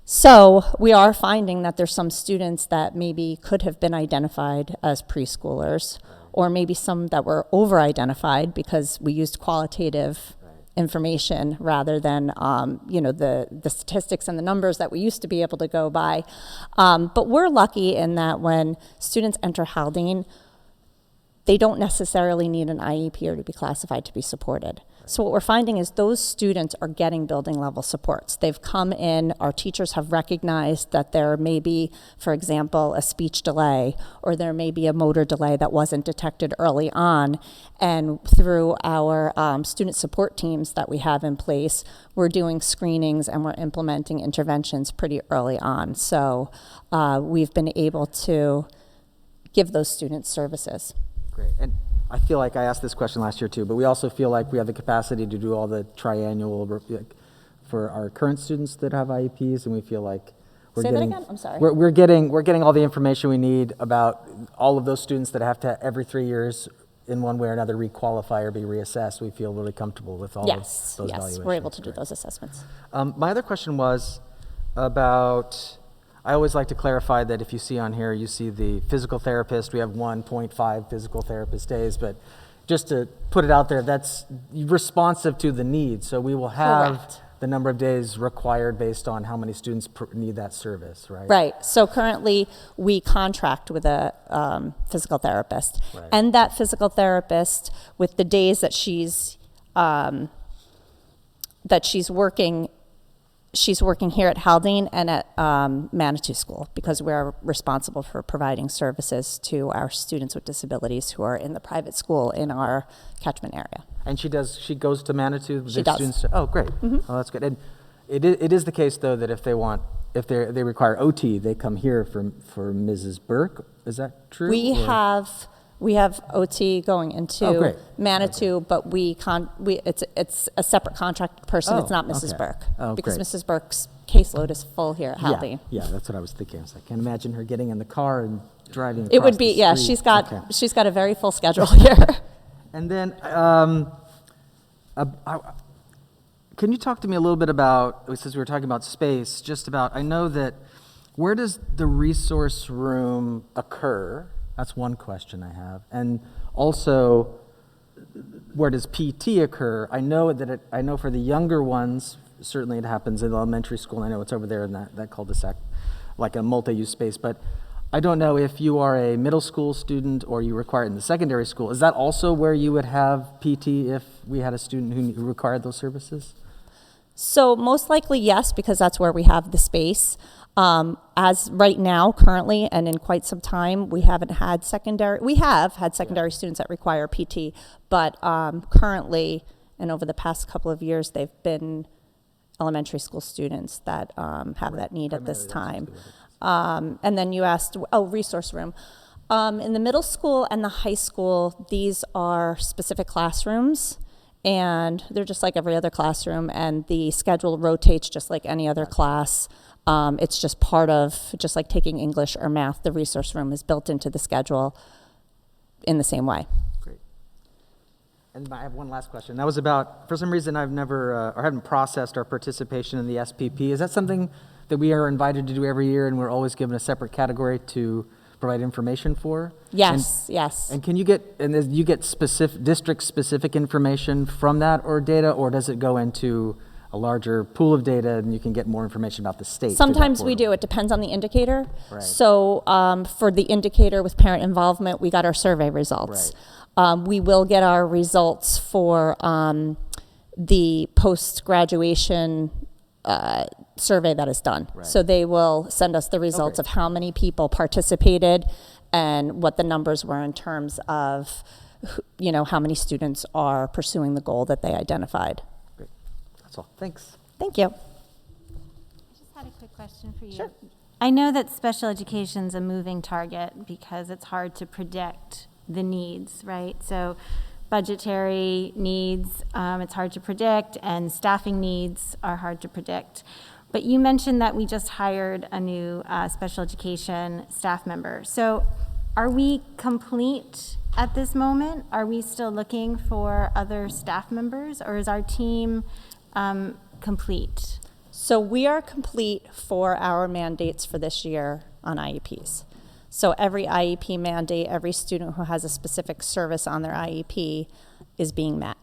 So we are finding that there's some students that maybe could have been identified as preschoolers, or maybe some that were over-identified because we used qualitative information rather than the statistics and the numbers that we used to be able to go by. But we're lucky in that when students enter Haldane, they don't necessarily need an IEP or to be classified to be supported. So what we're finding is those students are getting building level supports. They've come in, our teachers have recognized that there may be, for example, a speech delay, or there may be a motor delay that wasn't detected early on. And through our student support teams that we have in place, we're doing screenings and we're implementing interventions pretty early on. So we've been able to give those students services. Great. And I feel like I asked this question last year too, but we also feel like we have the capacity to do all the triannual for our current students that have IEPs, and we feel like we're Say getting. that again? I'm sorry. We're getting all the information we need about all of those students that have to every 3 years, in one way or another, requalify or be reassessed. We feel really comfortable with all of those evaluations. Yes, we're able to do those assessments. My other question was about. I always like to clarify that if you see on here, you see the physical therapist, we have 1.5 physical therapist days, but just to put it out there, that's responsive to the need. So we will have Correct. the number of days required based on how many students need that service, right? Right. So currently, we contract with a physical therapist, Right. and that physical therapist, with the days that she's working. She's working here at Haldane and at Manitou School because we're responsible for providing services to our students with disabilities who are in the private school in our catchment area. And she goes to Manitou? She the does. Students, oh, great. Oh, that's good. And it is the case, though, that if they require OT, they come here for Mrs. Burke. Is that true? We or- have OT going Oh, into great. Manitou, but it's a separate contract person. Oh, It's not Mrs. okay. Burke. Oh, Because great. Mrs. Burke's caseload is full here at Haldane. Yeah, that's what I was thinking. I can't imagine her getting in the car and driving across It would the be, yeah, street. Okay. she's got a very full schedule here. And then, can you talk to me a little bit about, since we were talking about space, just about, I know that, where does the resource room occur? That's one question I have. And also, where does PT occur? I know for the younger ones, certainly it happens in elementary school. I know it's over there in that cul-de-sac, like a multi-use space. But I don't know if you are a middle school student or you require it in the secondary school. Is that also where you would have PT if we had a student who required those services? So most likely, yes, because that's where we have the space. As right now, currently, and in quite some time, we have had secondary students that require PT, but currently, and over the past couple of years, they've been elementary school students that have that need at this time. And then you asked, resource room. In the middle school and the high school, these are specific classrooms, and they're just like every other classroom, and the schedule rotates just like any other class. It's just part of, just like taking English or math, the resource room is built into the schedule in the same way. Great. And I have one last question. That was about, for some reason, I've never, or haven't processed our participation in the SPP. Is that something that we are invited to do every year and we're always given a separate category to provide information for? Yes, yes. And can you get, specific, district-specific information from that or data, or does it go into a larger pool of data and you can get more information about the state? through that Sometimes we portal? do. It depends on the indicator. Right. So for the indicator with parent involvement, we got our survey results. We will get our results for the post-graduation survey that is done. Right. So they will send us the results of how many people participated and what the numbers were in terms of, how many students are pursuing the goal that they identified. Great. That's all. Thanks. Thank you. I just had a quick question for you. Sure. I know that special education's a moving target because it's hard to predict the needs, right? So budgetary needs, it's hard to predict, and staffing needs are hard to predict. But you mentioned that we just hired a new special education staff member. So are we complete at this moment? Are we still looking for other staff members, or is our team complete? So we are complete for our mandates for this year on IEPs. So every IEP mandate, every student who has a specific service on their IEP is being met.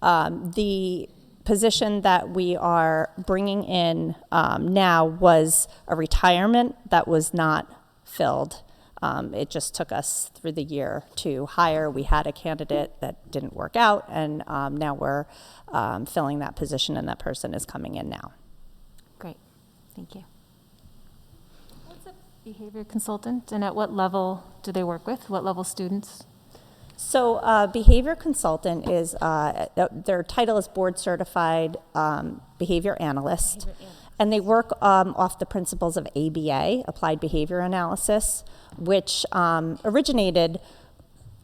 The position that we are bringing in now was a retirement that was not filled. It just took us through the year to hire. We had a candidate that didn't work out, and now we're filling that position, and that person is coming in now. Great, thank you. What's a behavior consultant, and at what level do they work with? What level students? So behavior consultant is, their title is board certified behavior analyst. And they work off the principles of ABA, Applied Behavior Analysis, which originated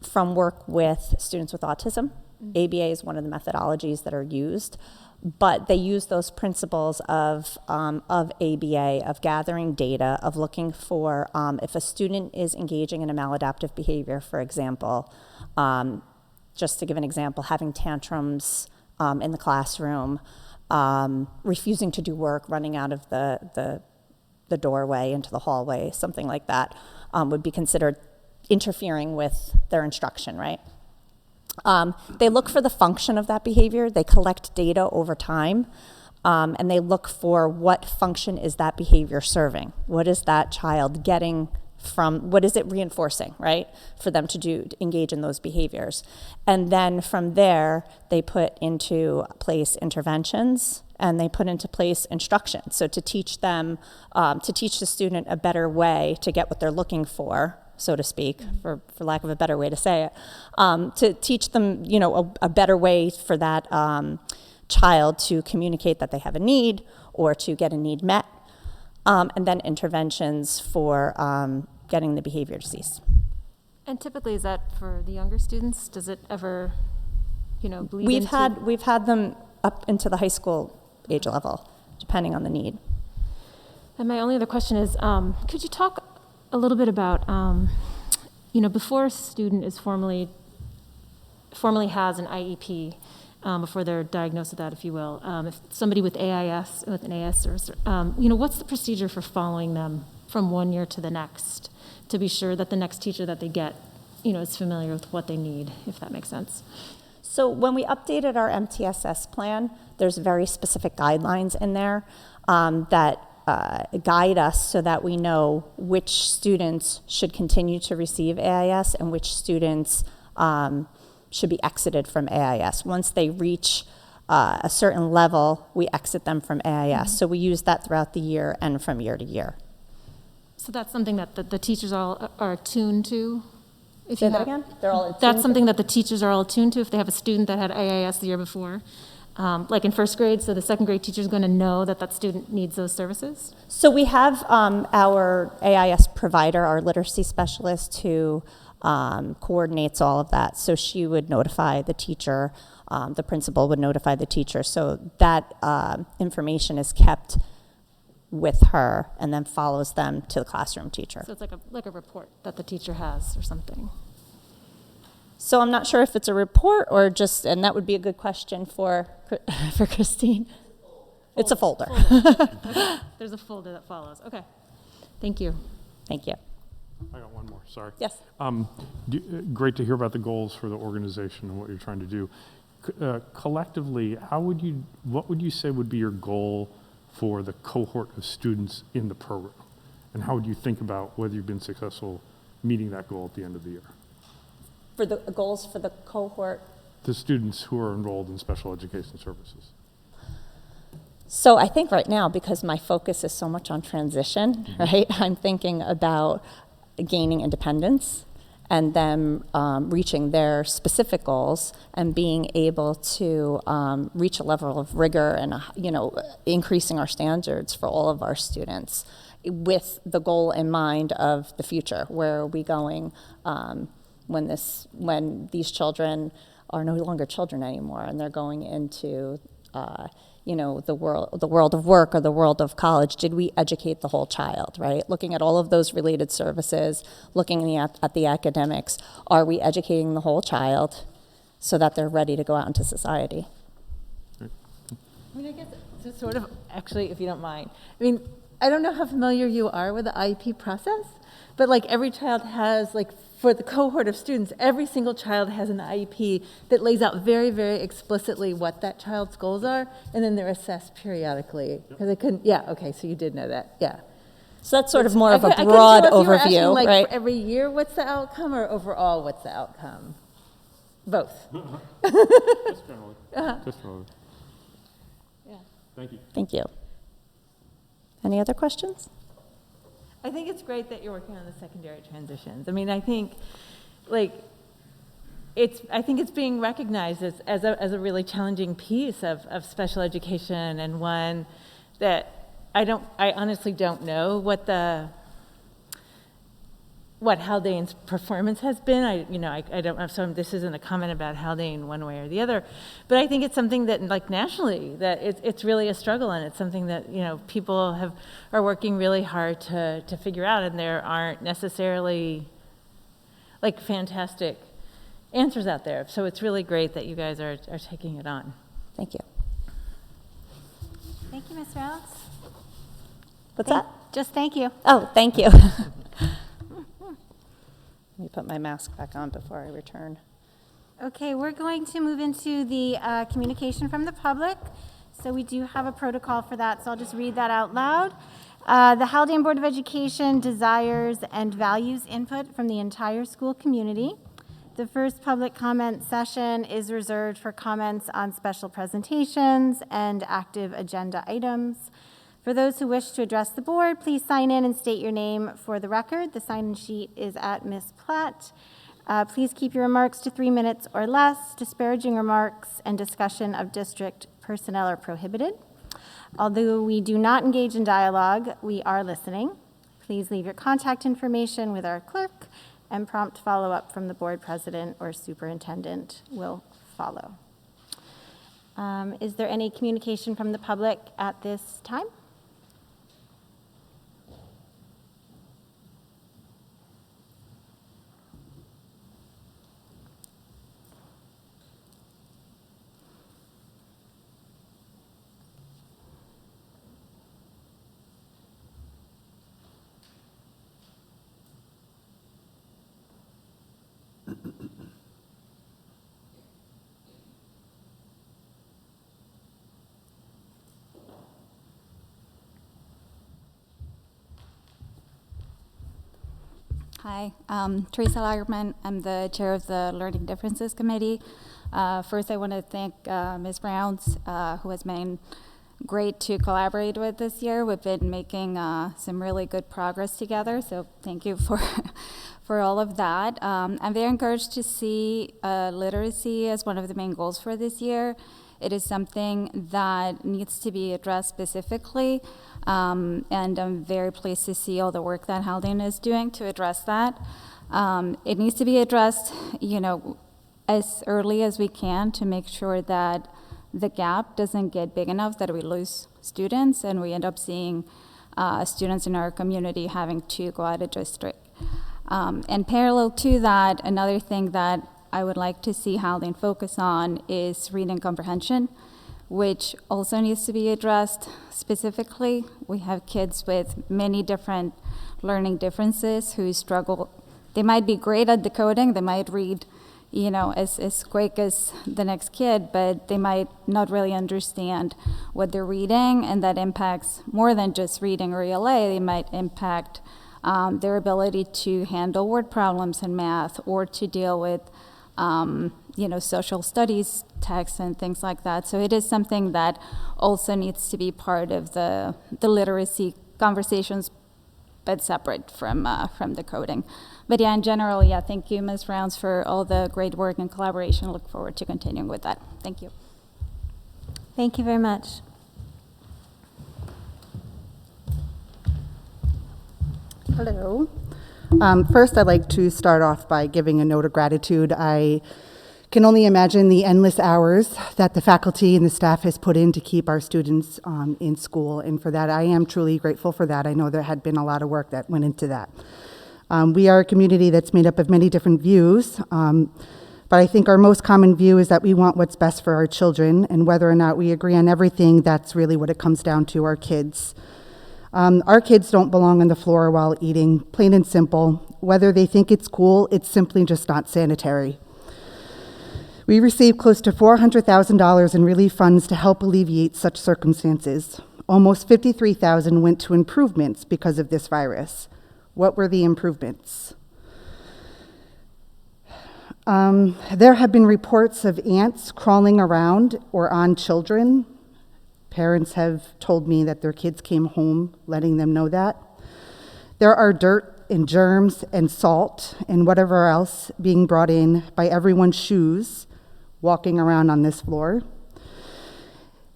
from work with students with autism. ABA is one of the methodologies that are used, but they use those principles of ABA, of gathering data, of looking for if a student is engaging in a maladaptive behavior, for example. Just to give an example, having tantrums in the classroom, refusing to do work, running out of the doorway into the hallway, something like that, would be considered interfering with their instruction, right? They look for the function of that behavior. They collect data over time, and they look for what function is that behavior serving. What is that child getting from, what is it reinforcing, right, for them to engage in those behaviors. And then from there, they put into place interventions, and they put into place instruction. So to teach them, to teach the student a better way to get what they're looking for, so to speak, for lack of a better way to say it, to teach them, you know, a better way for that child to communicate that they have a need or to get a need met, and then interventions for getting the behavior to cease. And typically, is that for the younger students? Does it ever, you know, bleed We've into? we've had them up into the high school age level, depending on the need. And my only other question is, could you talk a little bit about, you know, before a student is formally has an IEP, before they're diagnosed with that, if you will, if somebody with AIS, with an AS, or, you know, what's the procedure for following them from one year to the next to be sure that the next teacher that they get, you know, is familiar with what they need, if that makes sense? So when we updated our MTSS plan, there's very specific guidelines in there that guide us so that we know which students should continue to receive AIS and which students should be exited from AIS. Once they reach a certain level, we exit them from AIS. So we use that throughout the year and from year to year. So that's something that the teachers all are attuned to? If Say you that have- again? They're all attuned That's to- something that the teachers are all attuned to if they have a student that had AIS the year before? Like in first grade, so the second grade teacher is going to know that that student needs those services? So we have our AIS provider, our literacy specialist, who coordinates all of that. So she would notify the teacher, the principal would notify the teacher. So that information is kept with her and then follows them to the classroom teacher. So it's like a report that the teacher has or something? So I'm not sure if it's a report or just, and that would be a good question for Christine. It's a folder. There's a folder that follows. Okay. Thank you. Thank you. I got one more, sorry. Yes. Great to hear about the goals for the organization and what you're trying to do. Collectively, what would you say would be your goal for the cohort of students in the program? And how would you think about whether you've been successful meeting that goal at the end of the year? For the goals for the cohort. The students who are enrolled in special education services. So I think right now, because my focus is so much on transition, right, I'm thinking about gaining independence and them reaching their specific goals and being able to reach a level of rigor and, you know, increasing our standards for all of our students with the goal in mind of the future. Where are we going when these children are no longer children anymore and they're going into you know, the world of work or the world of college? Did we educate the whole child, right? Looking at all of those related services, looking at the academics, are we educating the whole child so that they're ready to go out into society? I mean, I guess to sort of, actually, if you don't mind, I mean, I don't know how familiar you are with the IEP process, but like every child has, like for the cohort of students, every single child has an IEP that lays out very, very explicitly what that child's goals are, and then they're assessed periodically. Because I couldn't, yeah, okay, so you did know that, yeah. So that's sort of more of a I couldn't broad tell if you were asking, overview, like, right? for every year, what's the outcome, or overall, what's the outcome? Both. Just generally. Just generally. Yeah. Thank you. Thank you. Any other questions? I think it's great that you're working on the secondary transitions. I mean, I think, like, I think it's being recognized as a really challenging piece of special education, and one that I honestly don't know what Haldane's performance has been. I don't have some, this isn't a comment about Haldane one way or the other, but I think it's something that, like, nationally, that it's really a struggle, and it's something that, you know, people are working really hard to figure out, and there aren't necessarily, like, fantastic answers out there. So it's really great that you guys are taking it on. Thank you. Thank you, Ms. Reynolds. What's that? Just thank you. Oh, thank you. Let me put my mask back on before I return. Okay, we're going to move into the communication from the public. So we do have a protocol for that, so I'll just read that out loud. The Haldane Board of Education desires and values input from the entire school community. The first public comment session is reserved for comments on special presentations and active agenda items. For those who wish to address the board, please sign in and state your name for the record. The sign-in sheet is at Ms. Platt. Please keep your remarks to 3 minutes or less. Disparaging remarks and discussion of district personnel are prohibited. Although we do not engage in dialogue, we are listening. Please leave your contact information with our clerk, and prompt follow-up from the board president or superintendent will follow. Is there any communication from the public at this time? Hi, Teresa Lagerman. I'm the chair of the Learning Differences Committee. First, I want to thank Ms. Browns, who has been great to collaborate with this year. We've been making some really good progress together, so thank you for for all of that. I'm very encouraged to see literacy as one of the main goals for this year. It is something that needs to be addressed specifically, and I'm very pleased to see all the work that Haldane is doing to address that. It needs to be addressed, as early as we can to make sure that the gap doesn't get big enough that we lose students and we end up seeing students in our community having to go out of district. And parallel to that, another thing that I would like to see Haldane focus on is reading comprehension, which also needs to be addressed specifically. We have kids with many different learning differences who struggle. They might be great at decoding, they might read, as quick as the next kid, but they might not really understand what they're reading, and that impacts more than just reading or ELA. They might impact their ability to handle word problems in math or to deal with social studies texts and things like that. So it is something that also needs to be part of the literacy conversations, but separate from the coding. But yeah, in general, thank you, Ms. Rounds, for all the great work and collaboration. I look forward to continuing with that. Thank you. Thank you very much. Hello. First, I'd like to start off by giving a note of gratitude. I can only imagine the endless hours that the faculty and the staff has put in to keep our students in school, and for that, I am truly grateful for that. I know there had been a lot of work that went into that. We are a community that's made up of many different views, but I think our most common view is that we want what's best for our children, and whether or not we agree on everything, that's really what it comes down to, our kids. Our kids don't belong on the floor while eating, plain and simple. Whether they think it's cool, it's simply just not sanitary. We received close to $400,000 in relief funds to help alleviate such circumstances. Almost $53,000 went to improvements because of this virus. What were the improvements? There have been reports of ants crawling around or on children. Parents have told me that their kids came home letting them know that. There are dirt and germs and salt and whatever else being brought in by everyone's shoes walking around on this floor.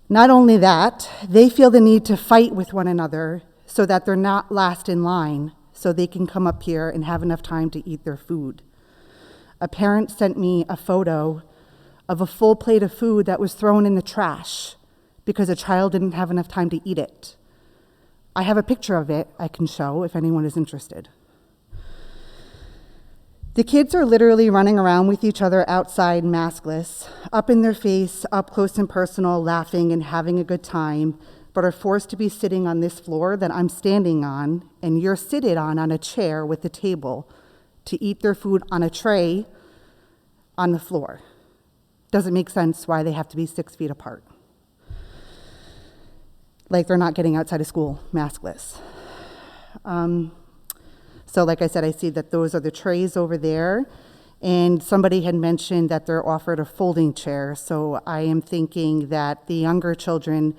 Not only that, they feel the need to fight with one another so that they're not last in line, so they can come up here and have enough time to eat their food. A parent sent me a photo of a full plate of food that was thrown in the trash because a child didn't have enough time to eat it. I have a picture of it I can show if anyone is interested. The kids are literally running around with each other outside maskless, up in their face, up close and personal, laughing and having a good time, but are forced to be sitting on this floor that I'm standing on, and you're seated on a chair with a table to eat their food on a tray on the floor. Doesn't make sense why they have to be 6 feet apart. Like they're not getting outside of school maskless. So like I said, I see that those are the trays over there, and somebody had mentioned that they're offered a folding chair, so I am thinking that the younger children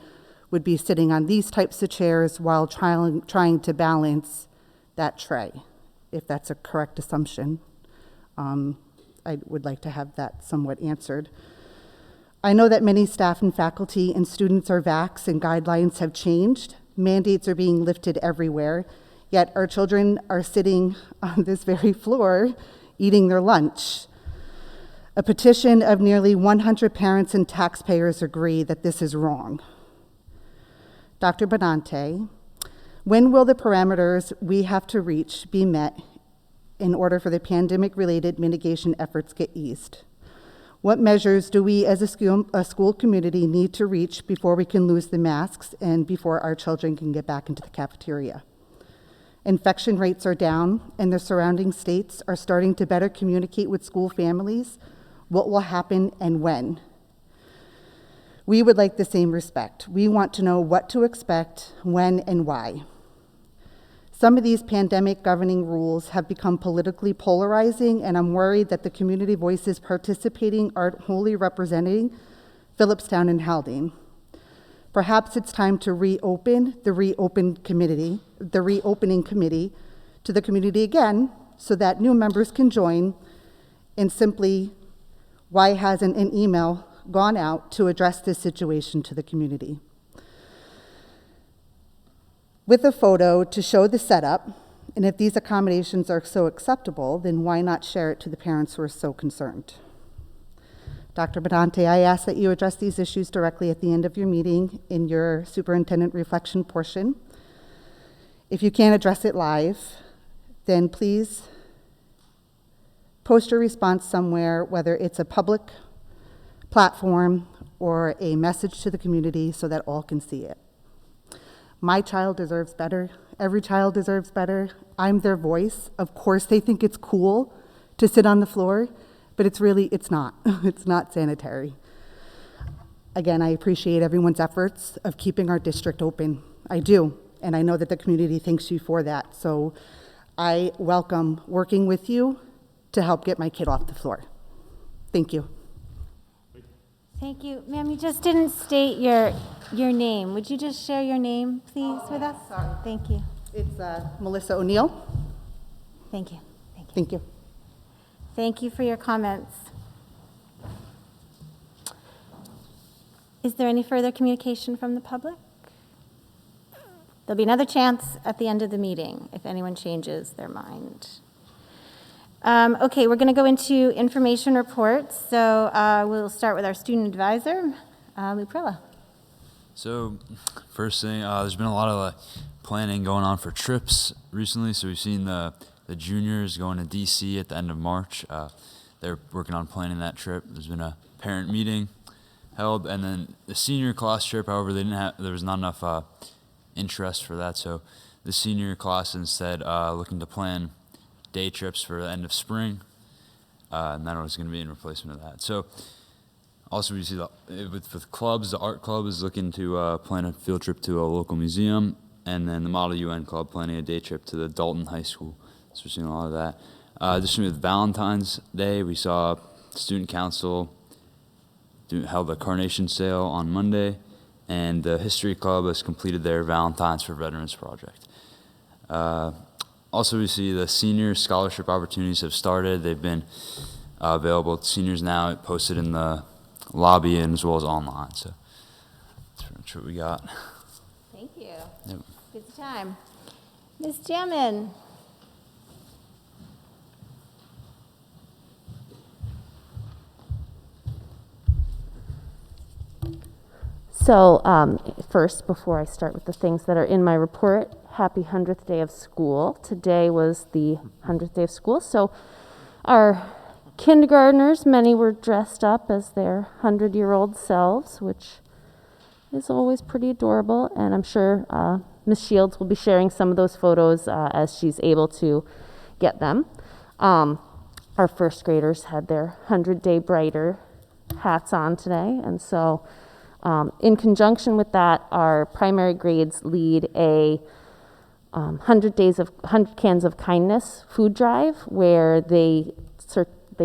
would be sitting on these types of chairs while trying to balance that tray, if that's a correct assumption. I would like to have that somewhat answered. I know that many staff and faculty and students are vaxxed and guidelines have changed. Mandates are being lifted everywhere, yet our children are sitting on this very floor eating their lunch. A petition of nearly 100 parents and taxpayers agree that this is wrong. Dr. Benante, when will the parameters we have to reach be met in order for the pandemic-related mitigation efforts get eased? What measures do we as a school community need to reach before we can lose the masks and before our children can get back into the cafeteria? Infection rates are down, and the surrounding states are starting to better communicate with school families what will happen and when. We would like the same respect. We want to know what to expect, when, and why. Some of these pandemic governing rules have become politically polarizing, and I'm worried that the community voices participating aren't wholly representing Phillipstown and Haldane. Perhaps it's time to reopen the reopening committee to the community again so that new members can join. And simply, why hasn't an email gone out to address this situation to the community? With a photo to show the setup, and if these accommodations are so acceptable, then why not share it to the parents who are so concerned? Dr. Benante, I ask that you address these issues directly at the end of your meeting in your superintendent reflection portion. If you can't address it live, then please post your response somewhere, whether it's a public platform or a message to the community so that all can see it. My child deserves better. Every child deserves better. I'm their voice. Of course, they think it's cool to sit on the floor, but it's not. It's not sanitary. Again, I appreciate everyone's efforts of keeping our district open. I do, and I know that the community thanks you for that. So I welcome working with you to help get my kid off the floor. Thank you. Thank you. Ma'am, you just didn't state your name. Would you just share your name, please, with us? Sorry. Thank you. It's Melissa O'Neill. Thank you. Thank you. Thank you. Thank you for your comments. Is there any further communication from the public? There'll be another chance at the end of the meeting if anyone changes their mind. Okay, we're going to go into information reports. So we'll start with our student advisor, Lou Prilla. So first thing, there's been a lot of planning going on for trips recently. So we've seen the juniors going to DC at the end of March. They're working on planning that trip. There's been a parent meeting held, and then the senior class trip, however, there was not enough interest for that. So the senior class instead looking to plan day trips for the end of spring, and that was going to be in replacement of that. So also we see with clubs, the art club is looking to plan a field trip to a local museum, and then the Model UN Club planning a day trip to the Dalton High School. So we're seeing a lot of that. Additionally, with Valentine's Day, we saw Student Council held a carnation sale on Monday, and the History Club has completed their Valentine's for Veterans project. Also, we see the senior scholarship opportunities have started. They've been available to seniors now, posted in the lobby and as well as online. So that's pretty much what we got. Thank you. Yep. Good time. Ms. Jamin. So first, before I start with the things that are in my report, happy 100th Day of School. Today was the 100th Day of School. So our kindergartners, many were dressed up as their 100-year-old selves, which is always pretty adorable. And I'm sure Ms. Shields will be sharing some of those photos as she's able to get them. Our first graders had their 100-day brighter hats on today. And so in conjunction with that, our primary grades lead a 100 Cans of Kindness food drive where they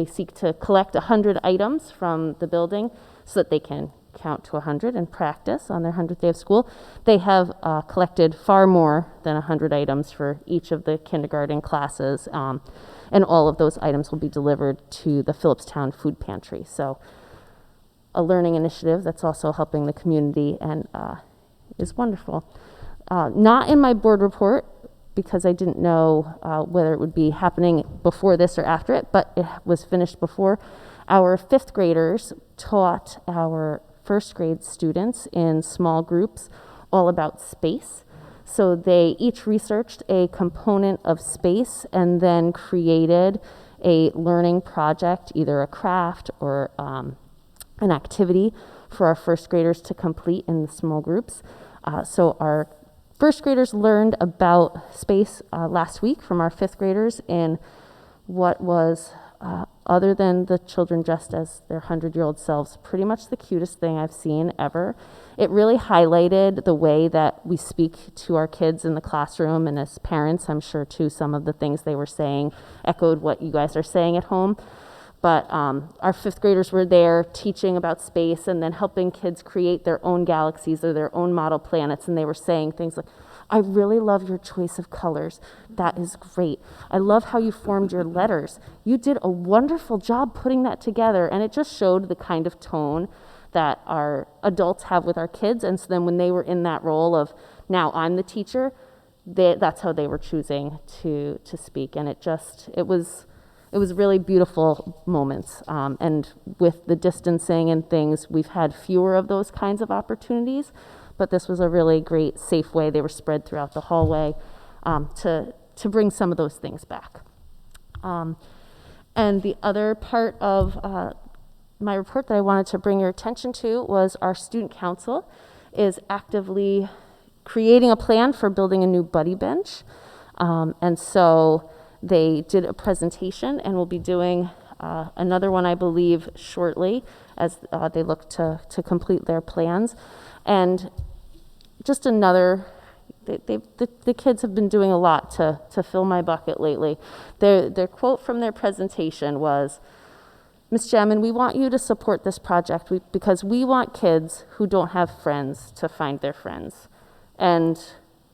seek to collect 100 items from the building so that they can count to 100 and practice on their 100th day of school. They have collected far more than 100 items for each of the kindergarten classes, and all of those items will be delivered to the Phillipstown Food Pantry. So a learning initiative that's also helping the community and is wonderful. Not in my board report, because I didn't know whether it would be happening before this or after it, but it was finished before. Our 5th graders taught our 1st grade students in small groups all about space. So they each researched a component of space and then created a learning project, either a craft or an activity for our 1st graders to complete in the small groups. So our 1st graders learned about space last week from our 5th graders in what was, other than the children dressed as their 100-year-old selves, pretty much the cutest thing I've seen ever. It really highlighted the way that we speak to our kids in the classroom, and as parents, I'm sure too, some of the things they were saying echoed what you guys are saying at home. But our 5th graders were there teaching about space and then helping kids create their own galaxies or their own model planets. And they were saying things like, I really love your choice of colors. That is great. I love how you formed your letters. You did a wonderful job putting that together. And it just showed the kind of tone that our adults have with our kids. And so then when they were in that role of, now I'm the teacher, that's how they were choosing to speak. And it was really beautiful moments. And with the distancing and things, we've had fewer of those kinds of opportunities, but this was a really great, safe way. They were spread throughout the hallway to bring some of those things back. And the other part of my report that I wanted to bring your attention to was our student council is actively creating a plan for building a new buddy bench. And so they did a presentation and will be doing another one, I believe, shortly as they look to complete their plans. And just another, the kids have been doing a lot to fill my bucket lately. Their quote from their presentation was, Ms. Jamin, we want you to support this project because we want kids who don't have friends to find their friends. And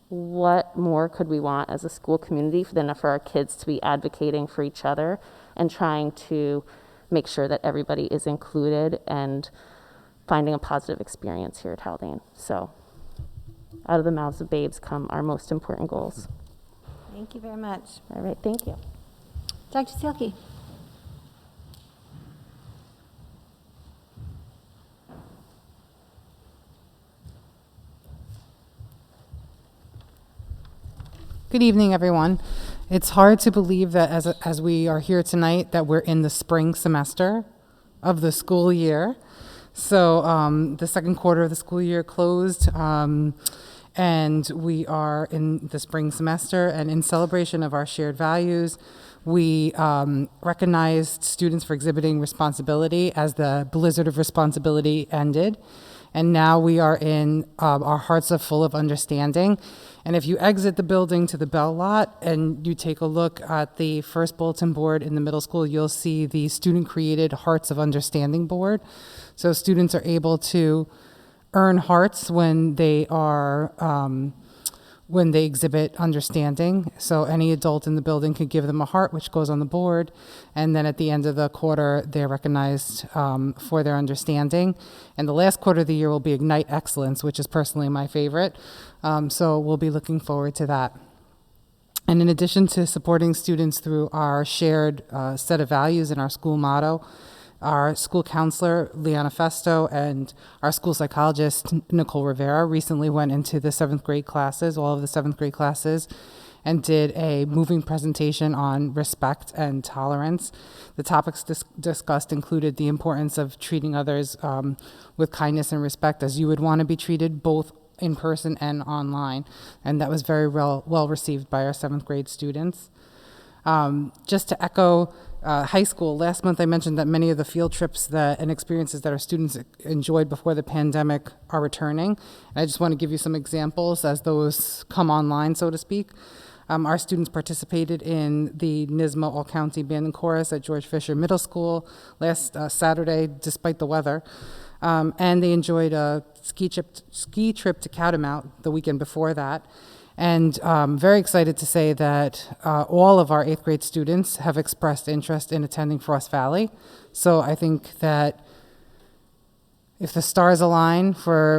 what more could we want as a school community than for our kids to be advocating for each other and trying to make sure that everybody is included and finding a positive experience here at Haldane. So out of the mouths of babes come our most important goals. Thank you very much. All right, thank you. Dr. Seelke. Good evening, everyone. It's hard to believe that as we are here tonight that we're in the spring semester of the school year. So the second quarter of the school year closed, and we are in the spring semester. And in celebration of our shared values, we recognized students for exhibiting responsibility as the blizzard of responsibility ended. And now we are in our hearts are full of understanding. And if you exit the building to the Bell Lot and you take a look at the first bulletin board in the middle school, you'll see the student-created Hearts of Understanding board. So students are able to earn hearts when they are when they exhibit understanding. So any adult in the building could give them a heart, which goes on the board. And then at the end of the quarter, they're recognized for their understanding. And the last quarter of the year will be Ignite Excellence, which is personally my favorite. So we'll be looking forward to that. And in addition to supporting students through our shared set of values and our school motto, our school counselor, Liana Festo, and our school psychologist, Nicole Rivera, recently went into the 7th grade classes, all of the 7th grade classes, and did a moving presentation on respect and tolerance. The topics discussed included the importance of treating others with kindness and respect as you would want to be treated, both in person and online. And that was very well received by our 7th grade students. Just to echo high school, last month I mentioned that many of the field trips and experiences that our students enjoyed before the pandemic are returning. And I just want to give you some examples as those come online, so to speak. Our students participated in the NYSMA All-County Band and Chorus at George Fisher Middle School last Saturday, despite the weather. And they enjoyed a ski trip to Catamount the weekend before that. And very excited to say that all of our 8th grade students have expressed interest in attending Frost Valley. So I think that if the stars align,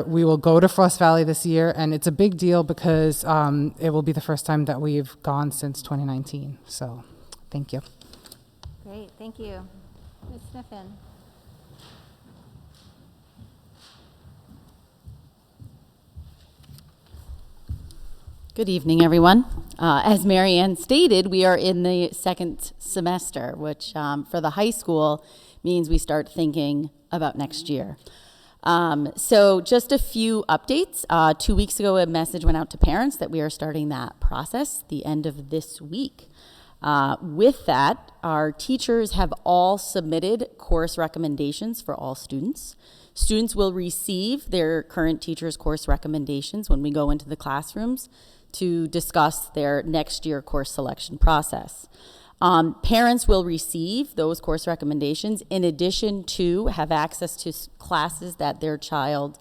we will go to Frost Valley this year, and it's a big deal because it will be the first time that we've gone since 2019. So thank you. Great, thank you. Ms. Sniffen. Good evening, everyone. As Mary Ann stated, we are in the second semester, which for the high school means we start thinking about next year. So just a few updates. 2 weeks ago, a message went out to parents that we are starting that process the end of this week. With that, our teachers have all submitted course recommendations for all students. Students will receive their current teacher's course recommendations when we go into the classrooms to discuss their next year course selection process. Parents will receive those course recommendations in addition to have access to classes that their child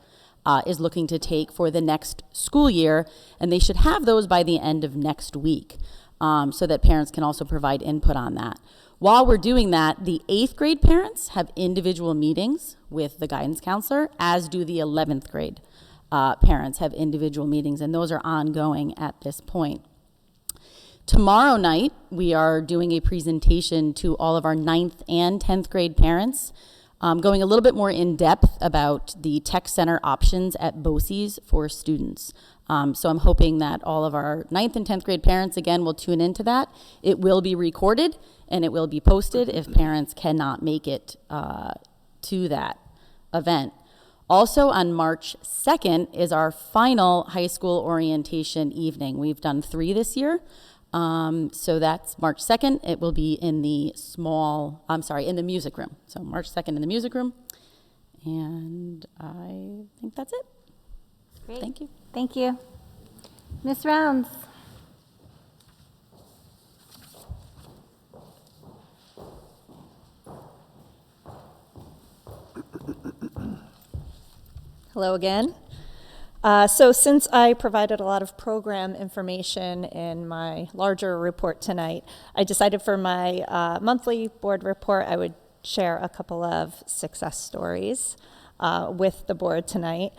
is looking to take for the next school year, and they should have those by the end of next week so that parents can also provide input on that. While we're doing that, the 8th grade parents have individual meetings with the guidance counselor, as do the 11th grade parents have individual meetings, and those are ongoing at this point. Tomorrow night, we are doing a presentation to all of our 9th and 10th grade parents, going a little bit more in depth about the tech center options at BOCES for students. So I'm hoping that all of our 9th and 10th grade parents, again, will tune into that. It will be recorded, and it will be posted if parents cannot make it to that event. Also on March 2nd is our final high school orientation evening. We've done 3 this year. So that's March 2nd. It will be in the in the music room. So March 2nd in the music room. And I think that's it. Great. Thank you. Thank you. Ms. Rounds. Hello again. So since I provided a lot of program information in my larger report tonight, I decided for my monthly board report I would share a couple of success stories with the board tonight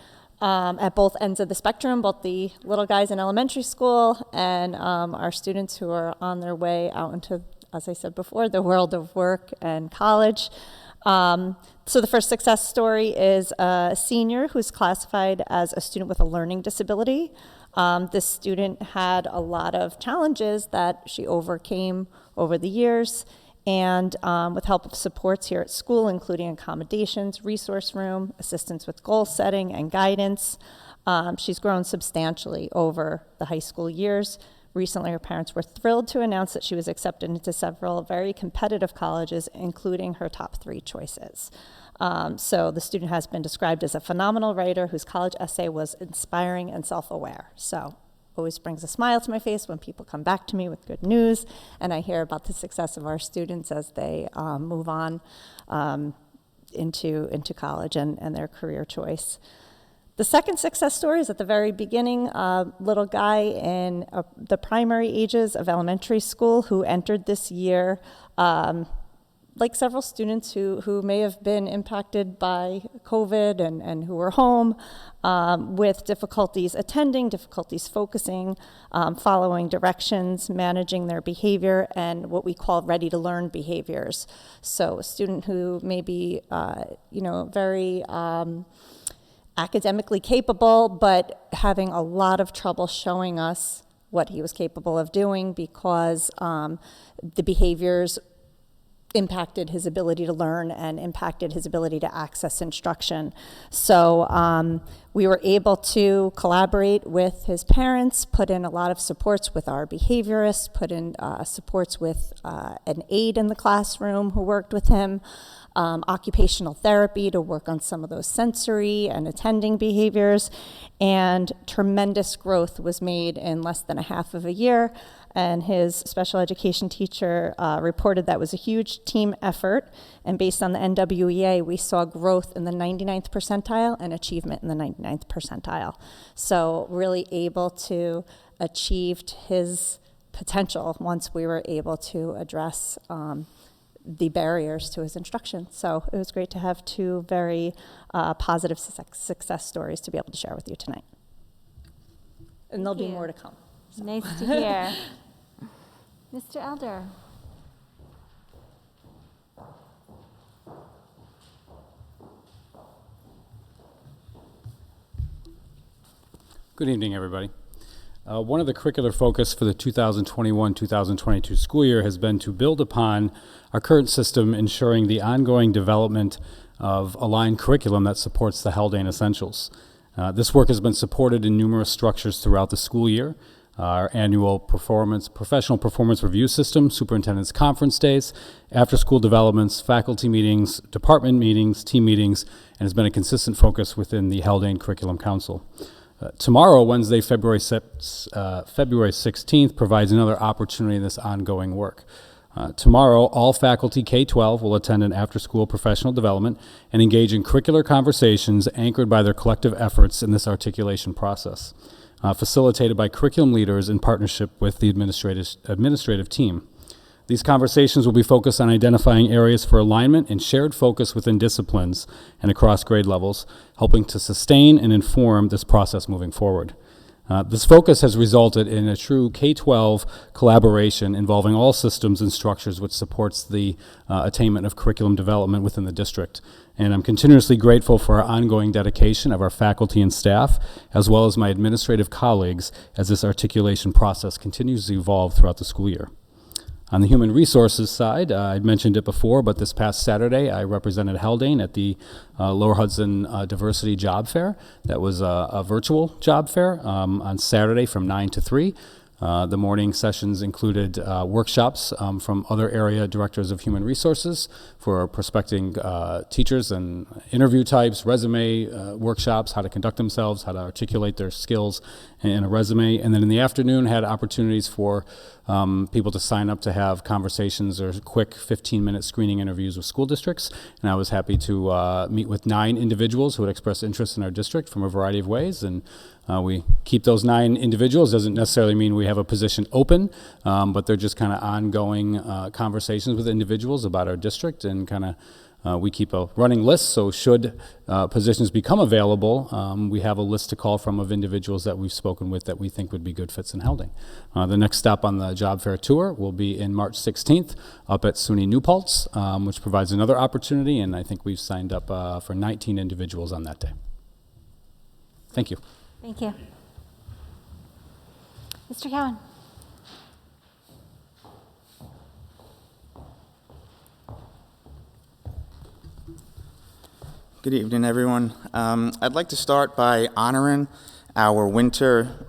at both ends of the spectrum, both the little guys in elementary school and our students who are on their way out into, as I said before, the world of work and college. So the first success story is a senior who's classified as a student with a learning disability. This student had a lot of challenges that she overcame over the years, and with help of supports here at school, including accommodations, resource room, assistance with goal setting and guidance, she's grown substantially over the high school years. Recently, her parents were thrilled to announce that she was accepted into several very competitive colleges, including her top 3 choices. So the student has been described as a phenomenal writer whose college essay was inspiring and self-aware. So always brings a smile to my face when people come back to me with good news, and I hear about the success of our students as they move on into college and their career choice. The second success story is at the very beginning, a little guy in the primary ages of elementary school who entered this year, like several students who may have been impacted by COVID and who were home with difficulties attending, difficulties focusing, following directions, managing their behavior, and what we call ready-to-learn behaviors. So a student who may be, very academically capable, but having a lot of trouble showing us what he was capable of doing because the behaviors impacted his ability to learn and impacted his ability to access instruction. So we were able to collaborate with his parents, put in a lot of supports with our behaviorists, put in supports with an aide in the classroom who worked with him, occupational therapy to work on some of those sensory and attending behaviors, and tremendous growth was made in less than a half of a year. and his special education teacher reported that was a huge team effort, and based on the NWEA, we saw growth in the 99th percentile and achievement in the 99th percentile. So really able to achieve his potential once we were able to address the barriers to his instruction. So it was great to have two very positive success stories to be able to share with you tonight. And there'll be more to come. So. Nice to hear. Mr. Elder. Good evening, everybody. One of the curricular focus for the 2021-2022 school year has been to build upon our current system, ensuring the ongoing development of aligned curriculum that supports the Haldane Essentials. This work has been supported in numerous structures throughout the school year. Our annual professional performance review system, superintendent's conference days, after-school developments, faculty meetings, department meetings, team meetings, and has been a consistent focus within the Haldane Curriculum Council. Tomorrow, Wednesday, February 16th, provides another opportunity in this ongoing work. Tomorrow, all faculty K-12 will attend an after-school professional development and engage in curricular conversations anchored by their collective efforts in this articulation process, facilitated by curriculum leaders in partnership with the administrative team. These conversations will be focused on identifying areas for alignment and shared focus within disciplines and across grade levels, helping to sustain and inform this process moving forward. This focus has resulted in a true K-12 collaboration involving all systems and structures, which supports the attainment of curriculum development within the district. And I'm continuously grateful for our ongoing dedication of our faculty and staff, as well as my administrative colleagues, as this articulation process continues to evolve throughout the school year. On the human resources side, I mentioned it before, but this past Saturday, I represented Haldane at the Lower Hudson Diversity Job Fair. That was a virtual job fair on Saturday from 9 to 3. The morning sessions included workshops from other area directors of human resources for prospecting teachers and interview types, resume workshops, how to conduct themselves, how to articulate their skills in a resume. And then in the afternoon had opportunities for people to sign up to have conversations or quick 15-minute screening interviews with school districts. And I was happy to meet with 9 individuals who had expressed interest in our district from a variety of ways. And we keep those 9 individuals. Doesn't necessarily mean we have a position open, but they're just kind of ongoing conversations with individuals about our district, and kind of we keep a running list. So should positions become available, we have a list to call from of individuals that we've spoken with that we think would be good fits in Haldane. The next stop on the job fair tour will be in March 16th up at SUNY New Paltz, which provides another opportunity, and I think we've signed up for 19 individuals on that day. Thank you. Thank you. Mr. Cowan. Good evening, everyone. I'd like to start by honoring our winter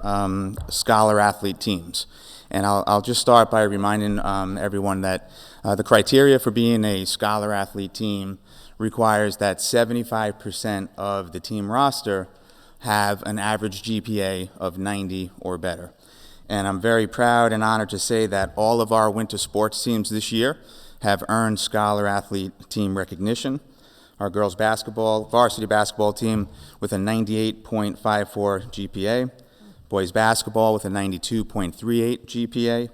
scholar athlete teams. And I'll just start by reminding everyone that the criteria for being a scholar athlete team requires that 75% of the team roster have an average GPA of 90 or better. And I'm very proud and honored to say that all of our winter sports teams this year have earned scholar athlete team recognition. Our girls varsity basketball team with a 98.54 GPA, boys basketball with a 92.38 GPA,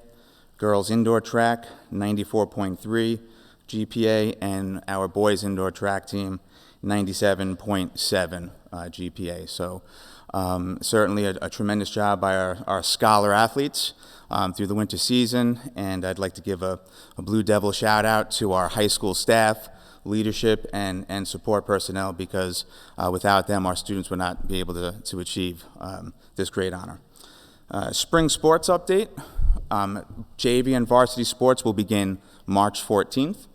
girls indoor track 94.3 GPA, and our boys indoor track team 97.7 GPA. So certainly a tremendous job by our scholar athletes through the winter season, and I'd like to give a Blue Devil shout out to our high school staff, leadership, and support personnel, because without them our students would not be able to achieve this great honor. Spring sports update. JV and varsity sports will begin March 14th.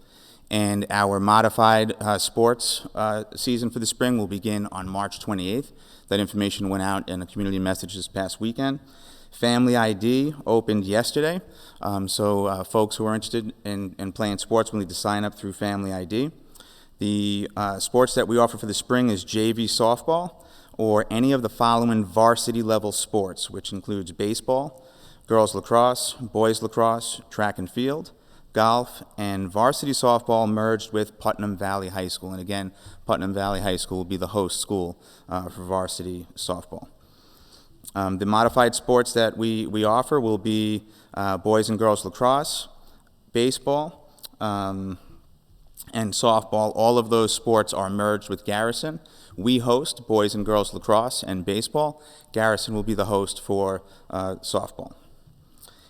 And our modified sports season for the spring will begin on March 28th. That information went out in a community message this past weekend. Family ID opened yesterday, so folks who are interested in playing sports will need to sign up through Family ID. The sports that we offer for the spring is JV softball or any of the following varsity level sports, which includes baseball, girls lacrosse, boys lacrosse, track and field, golf, and varsity softball merged with Putnam Valley High School. And again, Putnam Valley High School will be the host school for varsity softball. The modified sports that we offer will be boys and girls lacrosse, baseball, and softball. All of those sports are merged with Garrison. We host boys and girls lacrosse and baseball. Garrison will be the host for softball.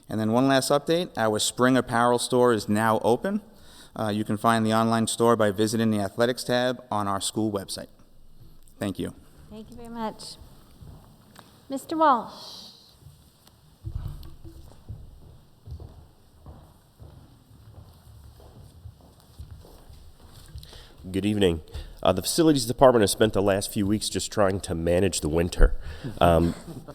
And then one last update, our spring apparel store is now open. You can find the online store by visiting the athletics tab on our school website. Thank you. Thank you very much. Mr. Walsh. Good evening. The Facilities Department has spent the last few weeks just trying to manage the winter.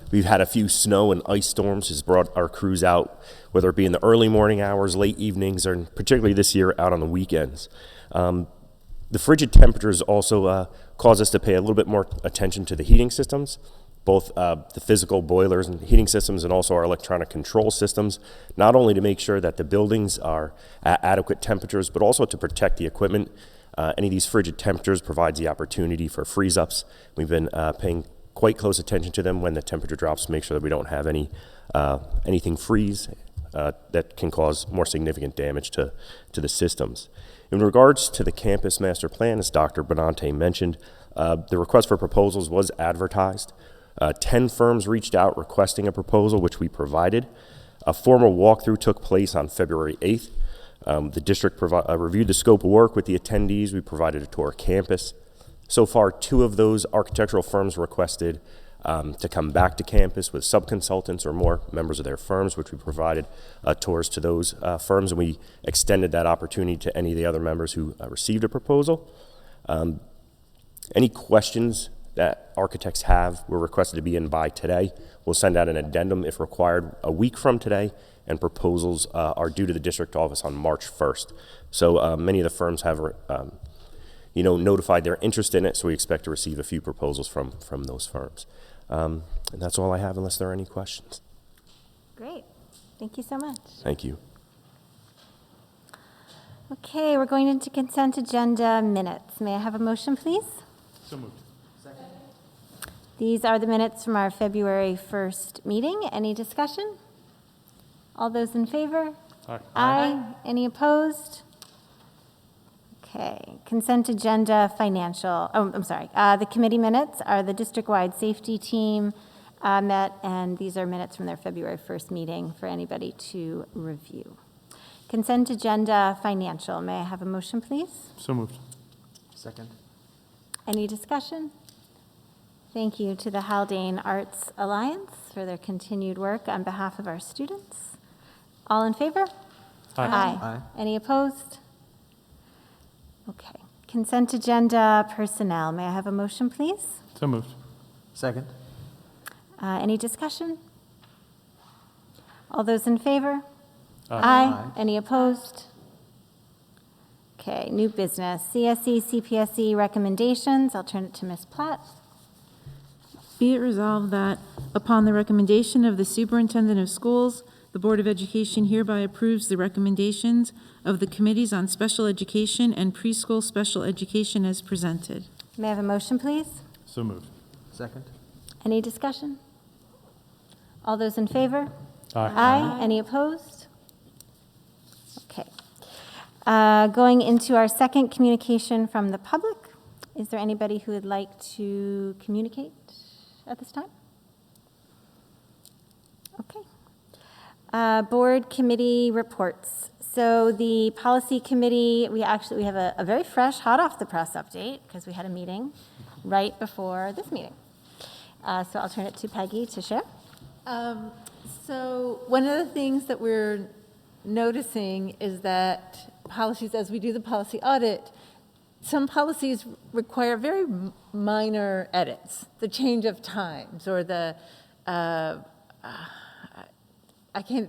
We've had a few snow and ice storms has brought our crews out, whether it be in the early morning hours, late evenings, or particularly this year out on the weekends. The frigid temperatures also cause us to pay a little bit more attention to the heating systems, both the physical boilers and heating systems and also our electronic control systems, not only to make sure that the buildings are at adequate temperatures, but also to protect the equipment. Any of these frigid temperatures provides the opportunity for freeze-ups. We've been paying quite close attention to them when the temperature drops to make sure that we don't have anything freeze that can cause more significant damage to the systems. In regards to the campus master plan, as Dr. Benante mentioned, the request for proposals was advertised. 10 firms reached out requesting a proposal, which we provided. A formal walkthrough took place on February 8th. The district reviewed the scope of work with the attendees. We provided a tour of campus. So far, 2 of those architectural firms requested to come back to campus with sub-consultants or more members of their firms, which we provided tours to those firms, and we extended that opportunity to any of the other members who received a proposal. Any questions that architects have were requested to be in by today. We'll send out an addendum if required a week from today, and proposals are due to the district office on March 1st. So many of the firms have notified their interest in it, so we expect to receive a few proposals from those firms. And that's all I have unless there are any questions. Great. Thank you so much. Thank you. Okay, we're going into consent agenda minutes. May I have a motion, please? So moved. Second. These are the minutes from our February 1st meeting. Any discussion? All those in favor? Aye. Aye. Any opposed? Okay. Consent agenda financial. Oh, I'm sorry. The committee minutes are the district-wide safety team met, and these are minutes from their February 1st meeting for anybody to review. Consent agenda financial. May I have a motion, please? So moved. Second. Any discussion? Thank you to the Haldane Arts Alliance for their continued work on behalf of our students. All in favor? Aye. Aye. Any opposed? Okay. Consent agenda personnel. May I have a motion, please? So moved. Second. Any discussion? All those in favor? Aye. Any opposed? Okay. New business. CSE, CPSE recommendations. I'll turn it to Ms. Platt. Be it resolved that, upon the recommendation of the Superintendent of Schools, the Board of Education hereby approves the recommendations of the Committees on Special Education and Preschool Special Education as presented. May I have a motion, please? So moved. Second. Any discussion? All those in favor? Aye. Any opposed? Okay. Going into our second communication from the public. Is there anybody who would like to communicate at this time? Okay. Board committee reports. So the policy committee, we have a very fresh, hot off the press update because we had a meeting right before this meeting. So I'll turn it to Peggy to share. So one of the things that we're noticing is that policies, as we do the policy audit, some policies require very minor edits, the change of times or the,